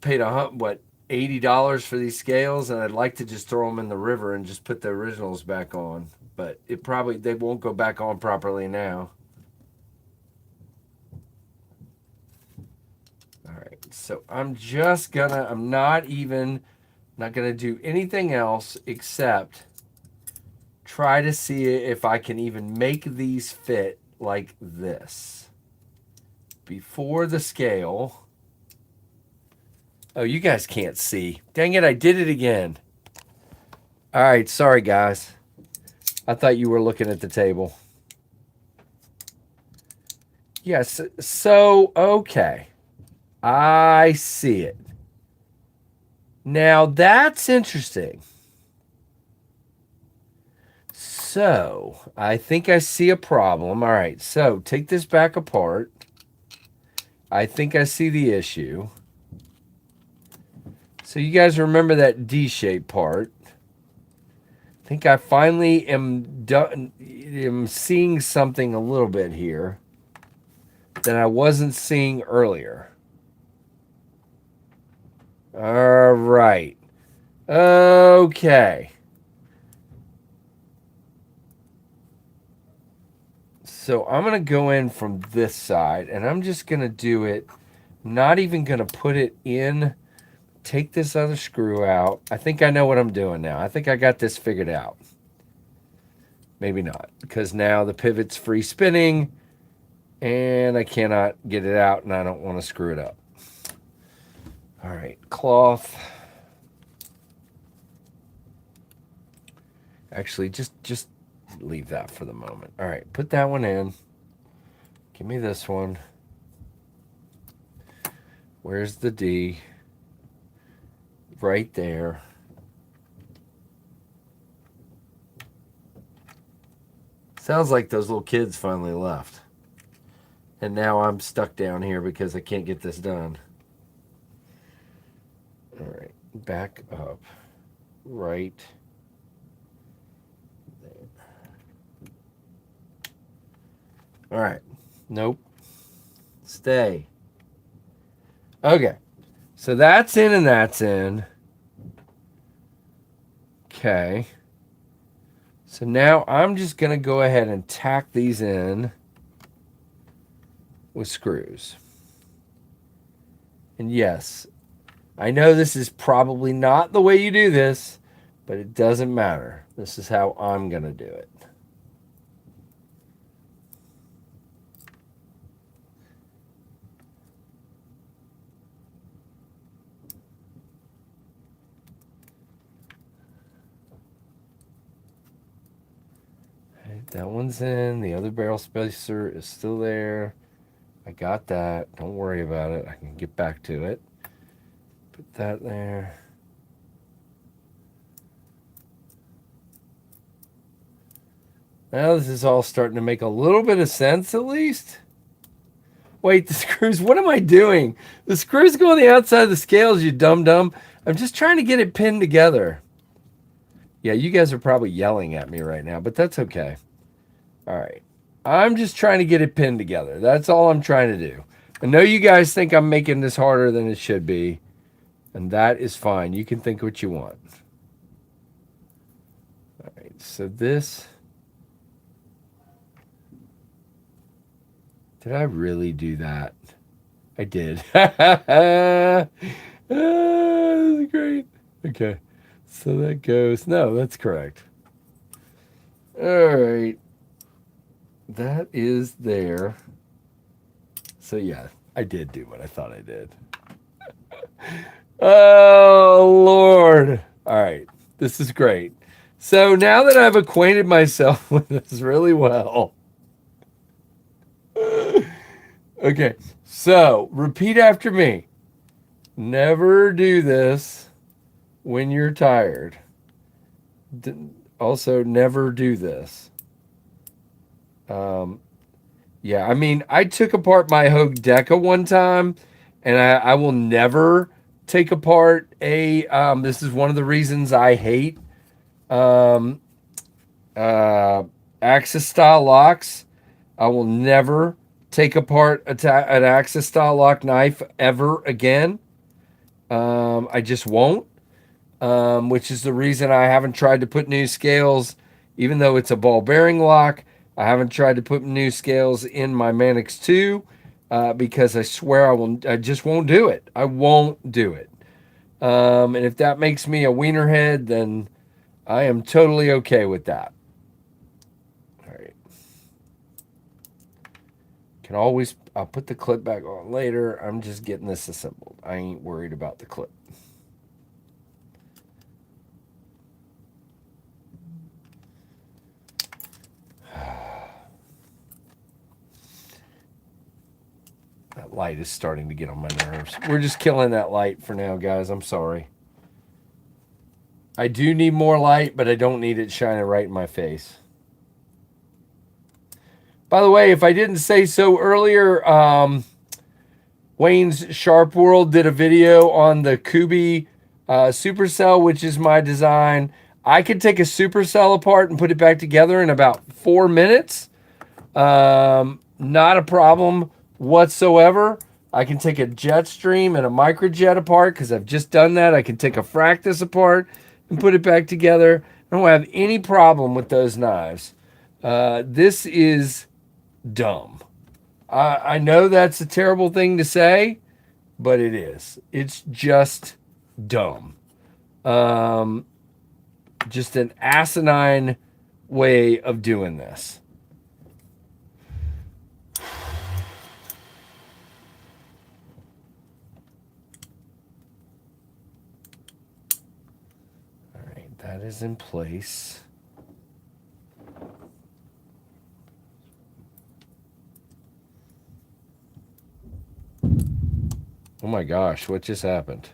Paid what, $80 for these scales, and I'd like to just throw them in the river and just put the originals back on. But they won't go back on properly now. All right, so I'm not gonna do anything else except try to see if I can even make these fit like this. Before the scale. Oh, you guys can't see. Dang it, I did it again. All right, sorry guys. I thought you were looking at the table. Yes, so, okay. I see it. Now, that's interesting. So, I think I see a problem. All right, so take this back apart. I think I see the issue. So you guys remember that D-shaped part. I think I finally am seeing something a little bit here that I wasn't seeing earlier. All right. Okay. So I'm going to go in from this side, and I'm just going to do it. I'm not even going to put it in. Take this other screw out. I think I know what I'm doing now. I think I got this figured out. Maybe not, because now the pivot's free spinning, and I cannot get it out, and I don't want to screw it up. All right, cloth. Actually, just leave that for the moment. All right, put that one in. Give me this one. Where's the D? Right there. Sounds like those little kids finally left. And now I'm stuck down here because I can't get this done. All right, back up. Right there. All right. Nope. Stay. Okay. So that's in and that's in. Okay. So now I'm just going to go ahead and tack these in with screws. And yes, I know this is probably not the way you do this, but it doesn't matter. This is how I'm going to do it. That one's in. The other barrel spacer is still there. I got that. Don't worry about it. I can get back to it. Put that there. Now this is all starting to make a little bit of sense at least. Wait, the screws. What am I doing? The screws go on the outside of the scales, you dum-dum. I'm just trying to get it pinned together. Yeah, you guys are probably yelling at me right now, but that's okay. All right. I'm just trying to get it pinned together. That's all I'm trying to do. I know you guys think I'm making this harder than it should be, and that is fine. You can think what you want. All right, so this... Did I really do that? I did. This is great. Okay, so that goes... No, that's correct. All right. That is there. So yeah, I did do what I thought I did. Oh, Lord. All right. This is great. So now that I've acquainted myself with this really well. Okay. So repeat after me. Never do this when you're tired. Also, never do this. Yeah, I mean, I took apart my Hogue Deca one time, and I will never take apart a, this is one of the reasons I hate Axis style locks. I will never take apart an Axis style lock knife ever again. I just won't, which is the reason I haven't tried to put new scales, even though it's a ball bearing lock. I haven't tried to put new scales in my Manix 2 because I swear I just won't do it. I won't do it. And if that makes me a wiener head, then I am totally okay with that. All right. I'll put the clip back on later. I'm just getting this assembled. I ain't worried about the clip. That light is starting to get on my nerves. We're just killing that light for now, guys. I'm sorry. I do need more light, but I don't need it shining right in my face. By the way, if I didn't say so earlier, Wayne's Sharp World did a video on the Kubi Supercell, which is my design. I could take a Supercell apart and put it back together in about 4 minutes. Not a problem whatsoever. I can take a Jetstream and a Microjet apart because I've just done that. I can take a Fractus apart and put it back together. I don't have any problem with those knives. This is dumb. I know that's a terrible thing to say, but it is. It's just dumb. Just an asinine way of doing this. That is in place. Oh my gosh, what just happened?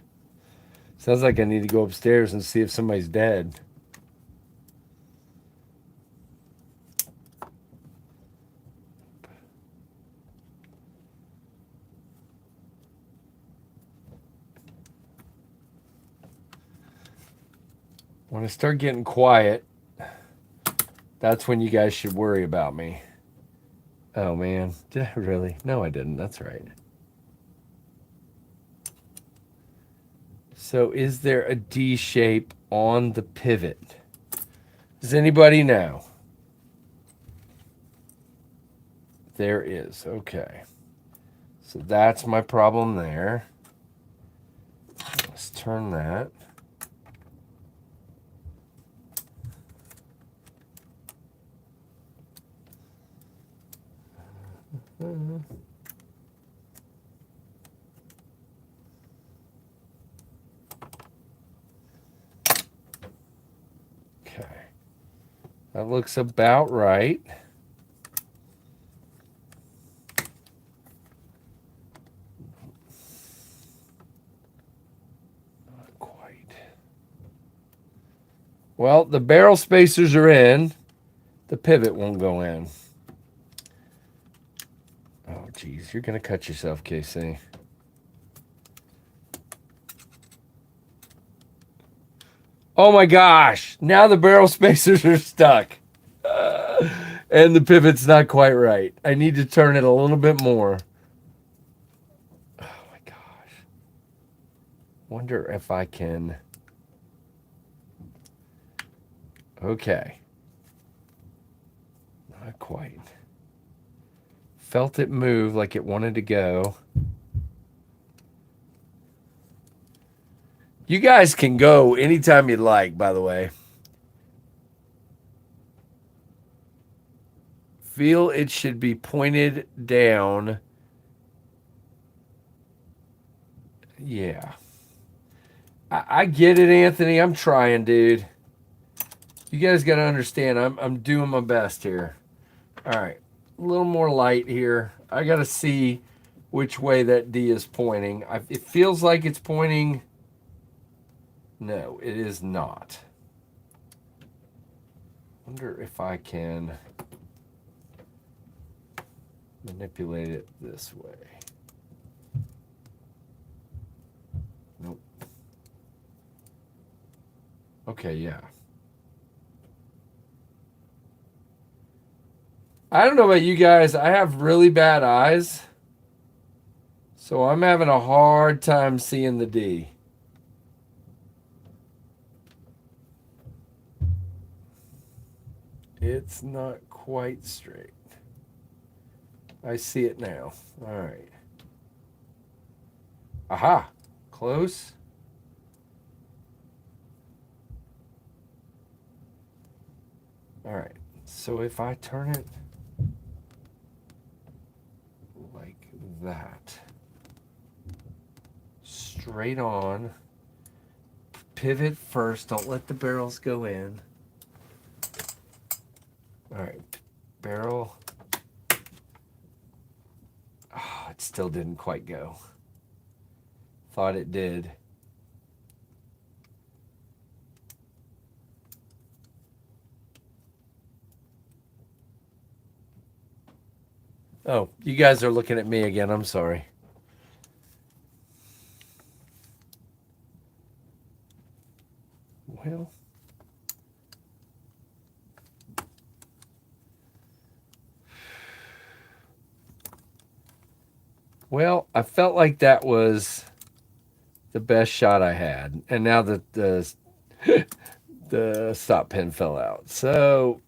Sounds like I need to go upstairs and see if somebody's dead. When I start getting quiet, that's when you guys should worry about me. Oh man, did I really? No, I didn't. That's right. So is there a D shape on the pivot? Does anybody know? There is. Okay. So that's my problem there. Let's turn that. Okay. That looks about right. Not quite. Well, the barrel spacers are in. The pivot won't go in. Oh, geez. You're going to cut yourself, KC. Oh, my gosh. Now the barrel spacers are stuck. And the pivot's not quite right. I need to turn it a little bit more. Oh my gosh. Wonder if I can. Okay. Not quite. Felt it move like it wanted to go. You guys can go anytime you'd like, by the way. Feel it should be pointed down. Yeah. I get it, Anthony. I'm trying, dude. You guys got to understand, I'm doing my best here. All right. A little more light here. I got to see which way that D is pointing. It feels like it's pointing. No, it is not. Wonder if I can manipulate it this way. Nope. Okay, yeah. I don't know about you guys. I have really bad eyes. So I'm having a hard time seeing the D. It's not quite straight. I see it now. All right. Aha. Close. All right. So if I turn it like that, straight on, pivot first, don't let the barrels go in. All right, barrel. Oh, it still didn't quite go. Thought it did. Oh, you guys are looking at me again. I'm sorry. Well. Well, I felt like that was the best shot I had. And now that the stop pin fell out. So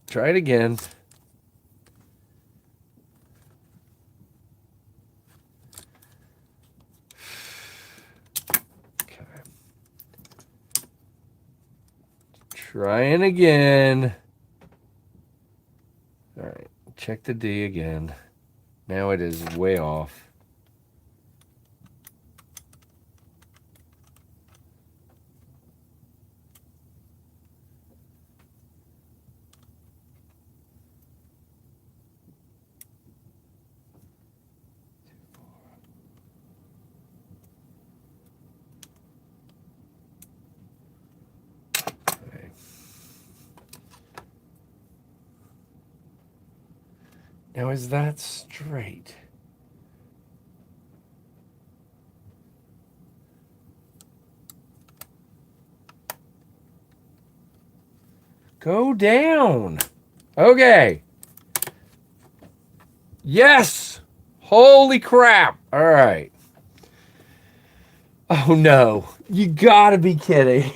try it again. Okay. Trying again. All right. Check the D again. Now it is way off. Okay. Now is that straight? Go down. Okay. Yes. Holy crap. All right. Oh no. You gotta be kidding.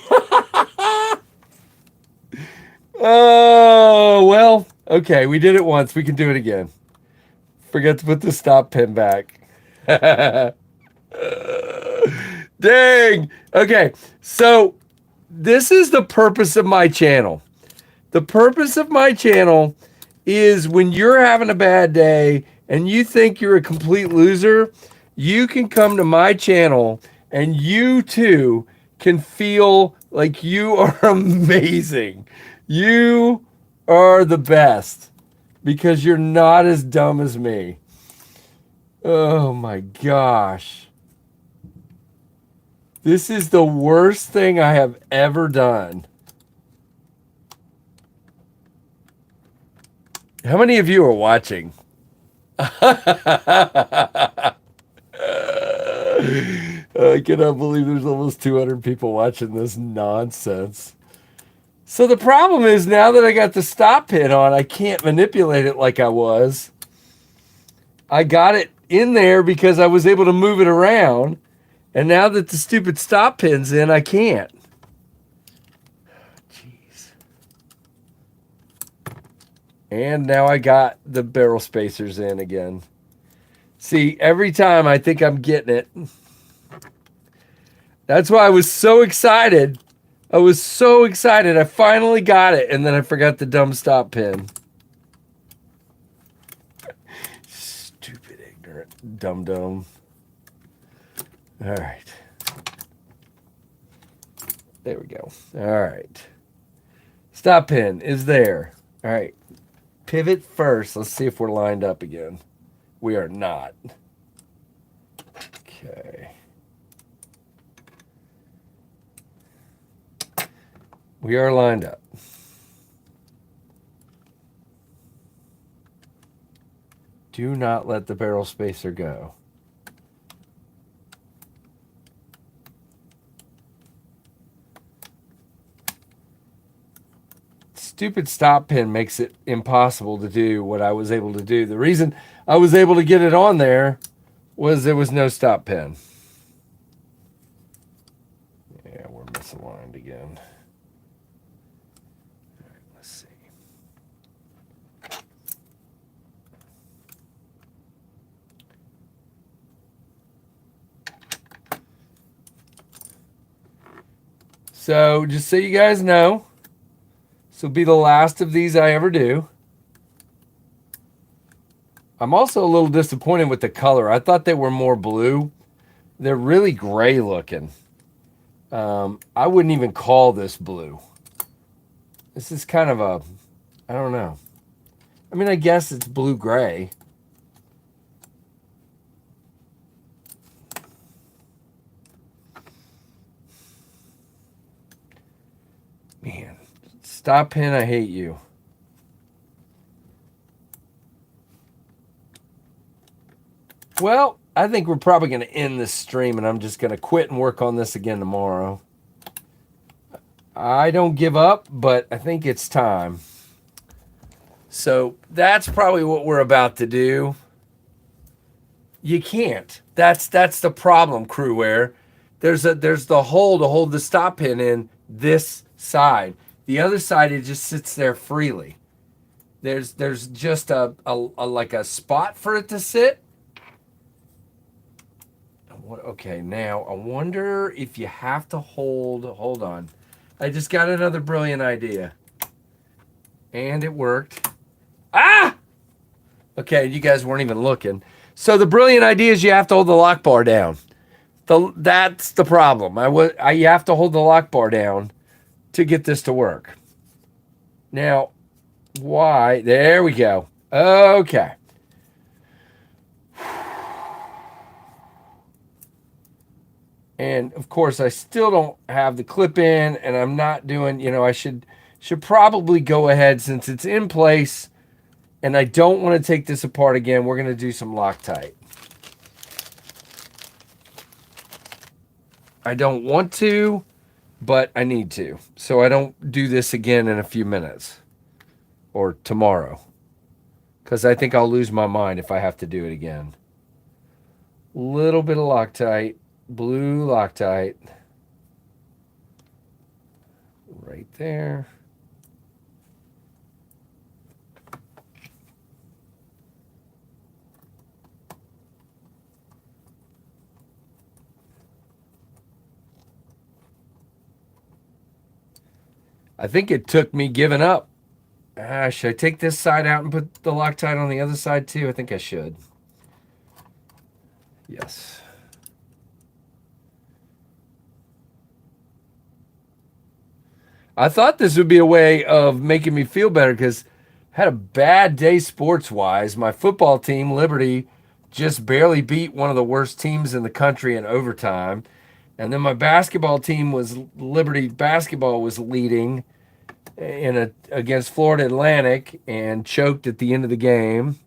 Oh, well. Okay, we did it once. We can do it again. Forget to put the stop pin back. Dang. Okay, so this is the purpose of my channel. The purpose of my channel is when you're having a bad day and you think you're a complete loser, you can come to my channel and you too can feel like you are amazing. You are the best because you're not as dumb as me. Oh my gosh. This is the worst thing I have ever done. How many of you are watching? I cannot believe there's almost 200 people watching this nonsense. So the problem is now that I got the stop pin on, I can't manipulate it like I was. I got it in there because I was able to move it around. And now that the stupid stop pin's in, I can't. Jeez. And now I got the barrel spacers in again. See, every time I think I'm getting it. That's why I was so excited. I was so excited. I finally got it. And then I forgot the dumb stop pin. Stupid, ignorant, dum-dum. All right. There we go. All right. Stop pin is there. All right. Pivot first. Let's see if we're lined up again. We are not. Okay. We are lined up. Do not let the barrel spacer go. Stupid stop pin makes it impossible to do what I was able to do. The reason I was able to get it on there was there was no stop pin. Yeah, we're misaligned again. All right, let's see. So just so you guys know, this will be the last of these I ever do. I'm also a little disappointed with the color. I thought they were more blue. They're really gray looking. I wouldn't even call this blue. This is kind of a, I don't know. I mean, I guess it's blue-gray. Man, stop pin, I hate you. Well, I think we're probably going to end this stream, and I'm just going to quit and work on this again tomorrow. I don't give up, but I think it's time. So that's probably what we're about to do. You can't. That's the problem, Crewware. There's the hole to hold the stop pin in this side. The other side, it just sits there freely. There's just a like a spot for it to sit. Okay, now I wonder if you have to hold on. I just got another brilliant idea. And it worked. Ah! Okay, you guys weren't even looking. So the brilliant idea is you have to hold the lock bar down. That's the problem. You have to hold the lock bar down to get this to work. Now, why? There we go. Okay. And of course, I still don't have the clip in, and I'm not doing, I should probably go ahead since it's in place, and I don't want to take this apart again. We're going to do some Loctite. I don't want to, but I need to. So I don't do this again in a few minutes or tomorrow, because I think I'll lose my mind if I have to do it again. Little bit of Loctite. Blue Loctite right there. I think it took me giving up. Should I take this side out and put the Loctite on the other side too? I think I should. Yes. I thought this would be a way of making me feel better because I had a bad day sports-wise. My football team, Liberty, just barely beat one of the worst teams in the country in overtime. And then my basketball team Liberty basketball was leading against Florida Atlantic and choked at the end of the game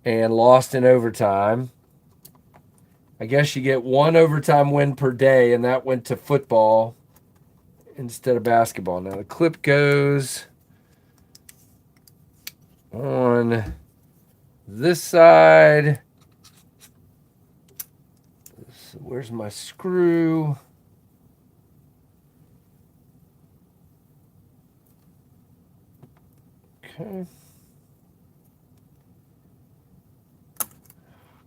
and lost in overtime. I guess you get one overtime win per day, and that went to football. instead of basketball. Now the clip goes on this side. So where's my screw? Okay.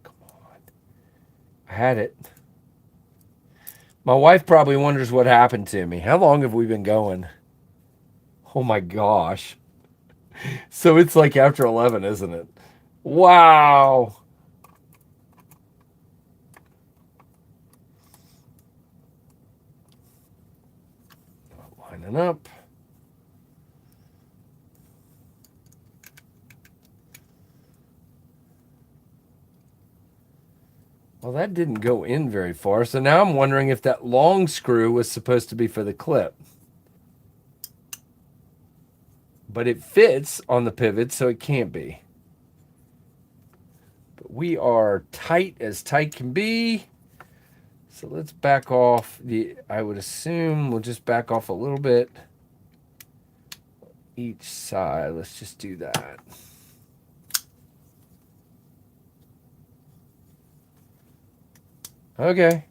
Come on. I had it. My wife probably wonders what happened to me. How long have we been going? Oh my gosh. So it's like after 11, isn't it? Wow. Lining up. Well, that didn't go in very far. So now I'm wondering if that long screw was supposed to be for the clip. But it fits on the pivot, so it can't be. But we are tight as tight can be. So let's back off. I would assume we'll just back off a little bit each side. Let's just do that. Okay.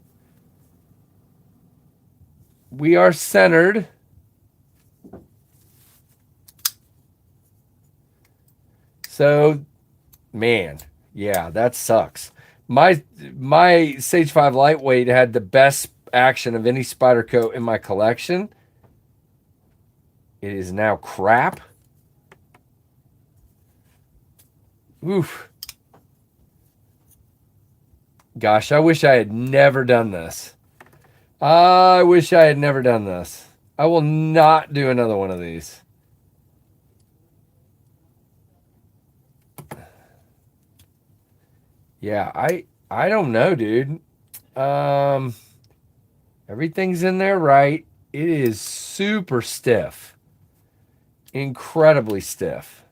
We are centered. So, man, yeah, that sucks. My Sage 5 Lightweight had the best action of any Spyderco in my collection. It is now crap. Oof. Gosh, I wish I had never done this. I wish I had never done this. I will not do another one of these. Yeah, I don't know, dude. Everything's in there right. It is super stiff. Incredibly stiff.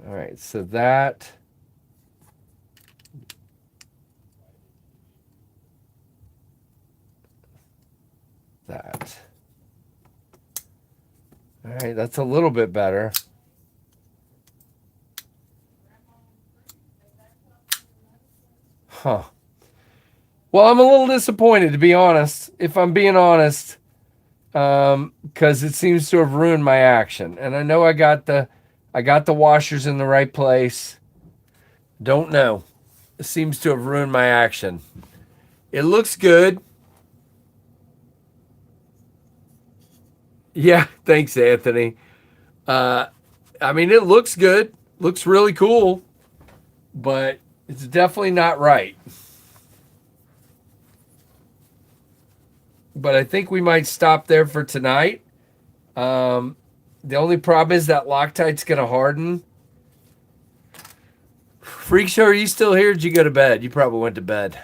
All right, so that all right, that's a little bit better. Huh. Well, I'm a little disappointed, to be honest, if I'm being honest, because it seems to have ruined my action. And I know I got the washers in the right place. Don't know. It seems to have ruined my action. It looks good. Yeah, thanks, Anthony. I mean, it looks good. Looks really cool, but it's definitely not right. But I think we might stop there for tonight. The only problem is that Loctite's going to harden. Freak Show, are you still here? Did you go to bed? You probably went to bed.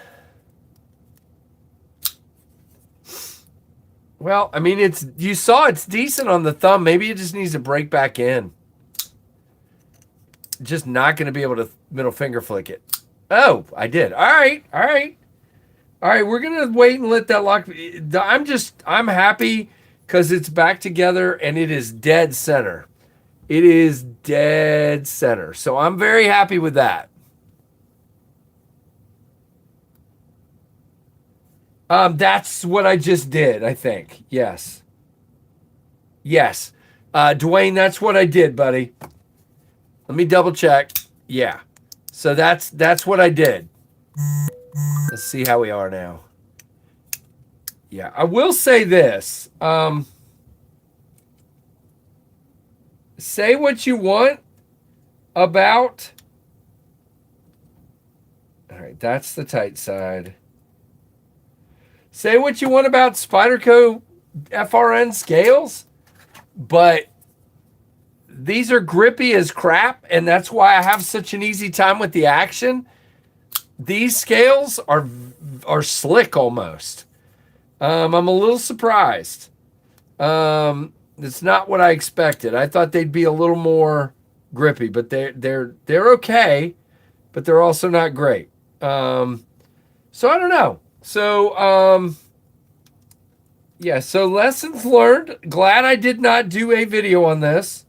Well, I mean, you saw it's decent on the thumb. Maybe it just needs to break back in. Just not going to be able to middle finger flick it. Oh, I did. All right. All right. All right. We're going to wait and let that lock. I'm happy because it's back together and it is dead center. It is dead center. So I'm very happy with that. That's what I just did, I think. Yes. Yes. Dwayne, that's what I did, buddy. Let me double check. Yeah. So that's what I did. Let's see how we are now. Yeah. I will say this. Say what you want about. All right. That's the tight side. Say what you want about Spyderco FRN scales, but these are grippy as crap, and that's why I have such an easy time with the action. These scales are slick almost. I'm a little surprised. It's not what I expected. I thought they'd be a little more grippy, but they're okay, but they're also not great. So I don't know. So Yeah, so lessons learned. Glad I did not do a video on this.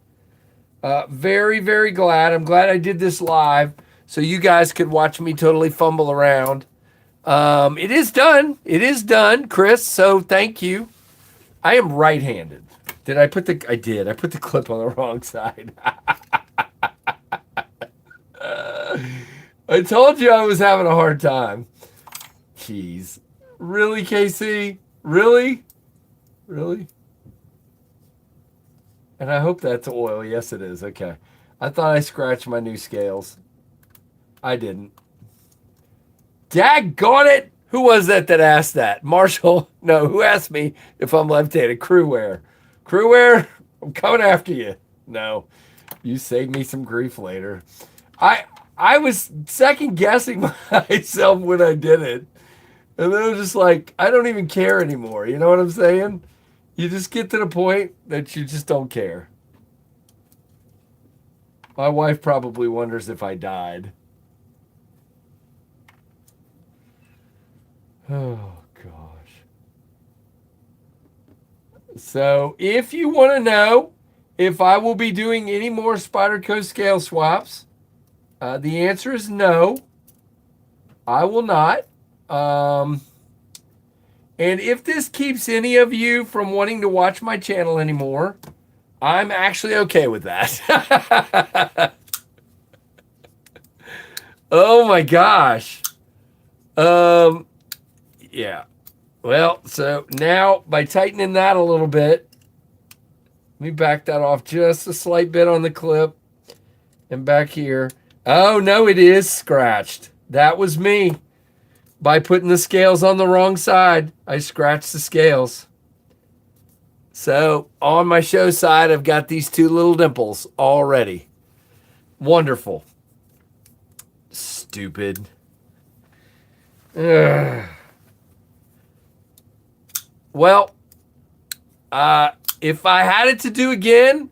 Very, very glad. I'm glad I did this live so you guys could watch me totally fumble around. It is done. It is done, Chris, so thank you. I am right-handed. Did I put the... I did. I put the clip on the wrong side. I told you I was having a hard time. Jeez. Really, KC? Really? Really? And I hope that's oil. Yes, it is. Okay. I thought I scratched my new scales. I didn't. Daggone it! Who was that asked that? Marshall? No, who asked me if I'm left-handed? Crewware. Crewware? I'm coming after you. No. You saved me some grief later. I was second-guessing myself when I did it. And then I was just like, I don't even care anymore. You know what I'm saying? You just get to the point that you just don't care. My wife probably wonders if I died. Oh, gosh. So, if you want to know if I will be doing any more Spyderco scale swaps, the answer is no. I will not. And if this keeps any of you from wanting to watch my channel anymore, I'm actually okay with that. Oh my gosh. Yeah. Well, so now by tightening that a little bit, let me back that off just a slight bit on the clip and back here. Oh no, it is scratched. That was me. By putting the scales on the wrong side, I scratched the scales. So on my show side, I've got these two little dimples already. Wonderful. Stupid. Ugh. Well, if I had it to do again,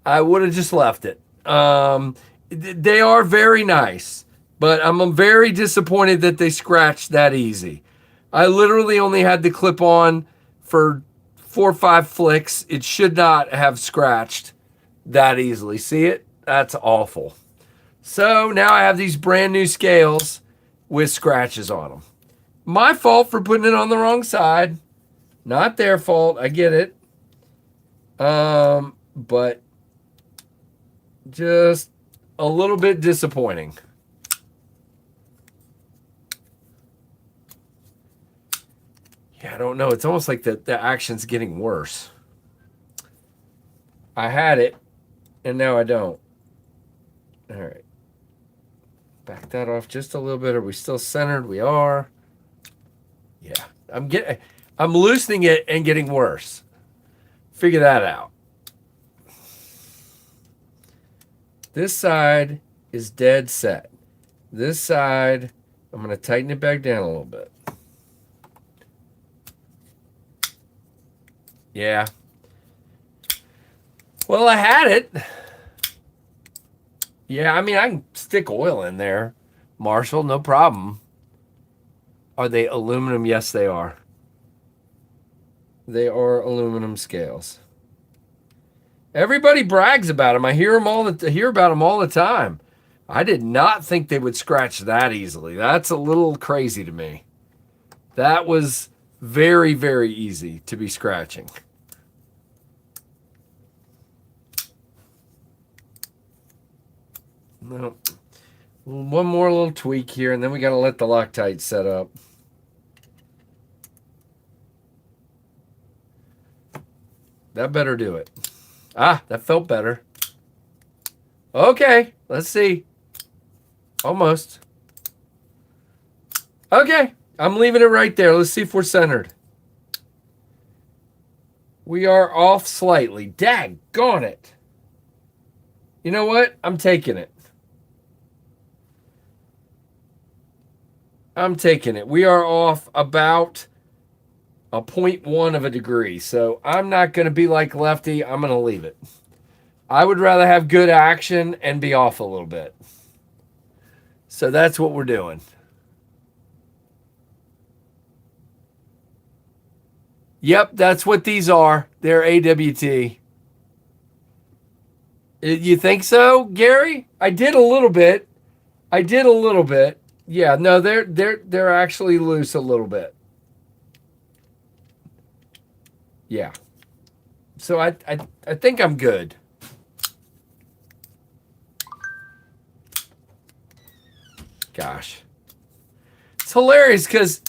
I would have just left it. They are very nice, but I'm very disappointed that they scratched that easy. I literally only had the clip on for 4 or 5 flicks. It should not have scratched that easily. See it? That's awful. So now I have these brand new scales with scratches on them. My fault for putting it on the wrong side. Not their fault. I get it. But just a little bit disappointing. Yeah, I don't know. It's almost like the action's getting worse. I had it, and now I don't. All right. Back that off just a little bit. Are we still centered? We are. Yeah. I'm loosening it and getting worse. Figure that out. This side is dead set. This side, I'm going to tighten it back down a little bit. Yeah. Well, I had it. Yeah, I mean, I can stick oil in there. Marshall, no problem. Are they aluminum? Yes, they are. They are aluminum scales. Everybody brags about them. I hear about them all the time. I did not think they would scratch that easily. That's a little crazy to me. That was very, very easy to be scratching. No. One more little tweak here, and then we got to let the Loctite set up. That better do it. Ah, that felt better. Okay, let's see. Almost. Okay, I'm leaving it right there. Let's see if we're centered. We are off slightly. Daggone it. You know what? I'm taking it. I'm taking it. We are off about a 0.1 of a degree. So I'm not going to be like Lefty. I'm going to leave it. I would rather have good action and be off a little bit. So that's what we're doing. Yep, that's what these are. They're AWT. You think so, Gary? I did a little bit. I did a little bit. Yeah, no, they're actually loose a little bit. Yeah. So I think I'm good. Gosh. It's hilarious because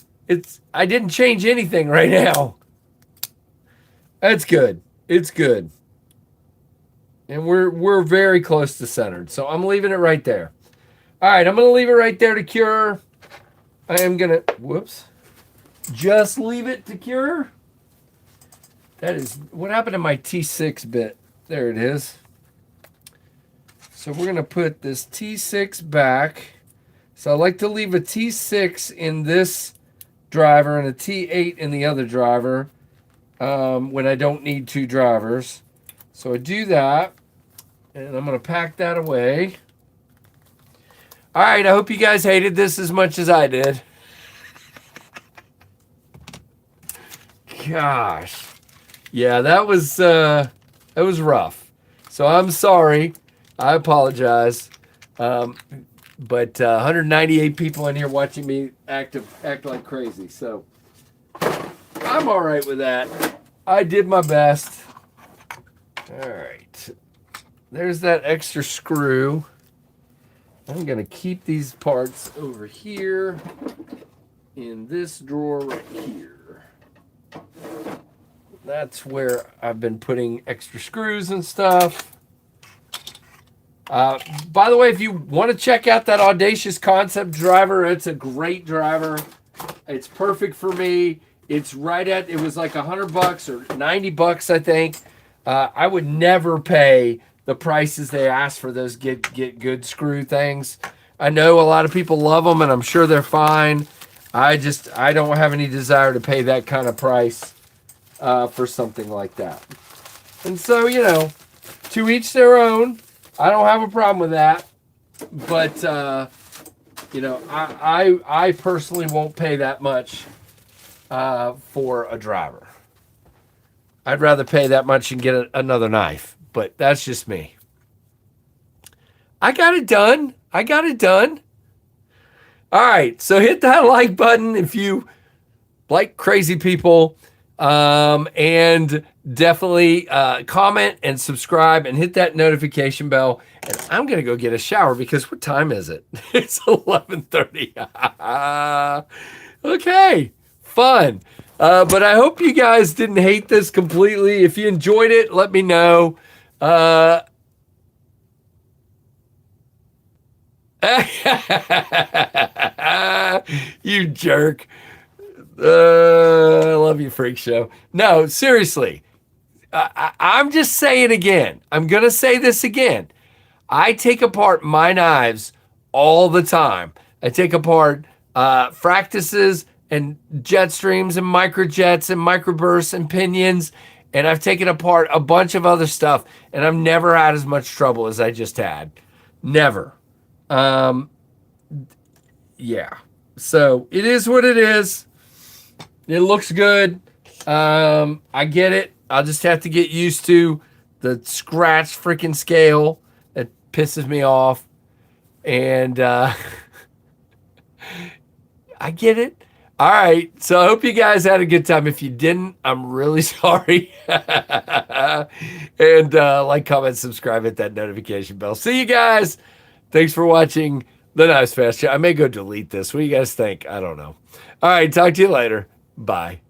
I didn't change anything right now. That's good. It's good. And we're very close to centered. So I'm leaving it right there. All right, I'm going to leave it right there to cure. I am going to, whoops. Just leave it to cure. That is, what happened to my T6 bit? There it is. So we're going to put this T6 back. So I like to leave a T6 in this driver and a T8 in the other driver when I don't need two drivers. So I do that, and I'm going to pack that away. All right, I hope you guys hated this as much as I did. Gosh. Yeah, that was rough. So I'm sorry. I apologize. But 198 people in here watching me act like crazy. So I'm all right with that. I did my best. All right. There's that extra screw. I'm going to keep these parts over here in this drawer right here. That's where I've been putting extra screws and stuff. By the way, if you want to check out that Audacious Concept driver, it's a great driver. It's perfect for me. It's right at, it was like $100 or $90, I think. I would never pay the prices they ask for those get good screw things. I know a lot of people love them, and I'm sure they're fine. I don't have any desire to pay that kind of price for something like that. And so, you know, to each their own. I don't have a problem with that, but you know, I personally won't pay that much for a driver. I'd rather pay that much and get another knife, but that's just me. I got it done. All right, so hit that like button if you like crazy people, and definitely comment and subscribe and hit that notification bell. And I'm gonna go get a shower because what time is it? It's 11:30. Okay, fun. But I hope you guys didn't hate this completely. If you enjoyed it, let me know. You jerk. I love you, Freak Show. No, seriously. I'm just saying again. I'm going to say this again. I take apart my knives all the time. I take apart fractuses and jet streams and microjets and microbursts and pinions. And I've taken apart a bunch of other stuff. And I've never had as much trouble as I just had. Never. Yeah. So it is what it is. It looks good. I get it. I'll just have to get used to the scratch freaking scale that pisses me off. And I get it. All right. So I hope you guys had a good time. If you didn't, I'm really sorry. And like, comment, subscribe, hit that notification bell. See you guys. Thanks for watching the LivesFAST show. I may go delete this. What do you guys think? I don't know. All right. Talk to you later. Bye.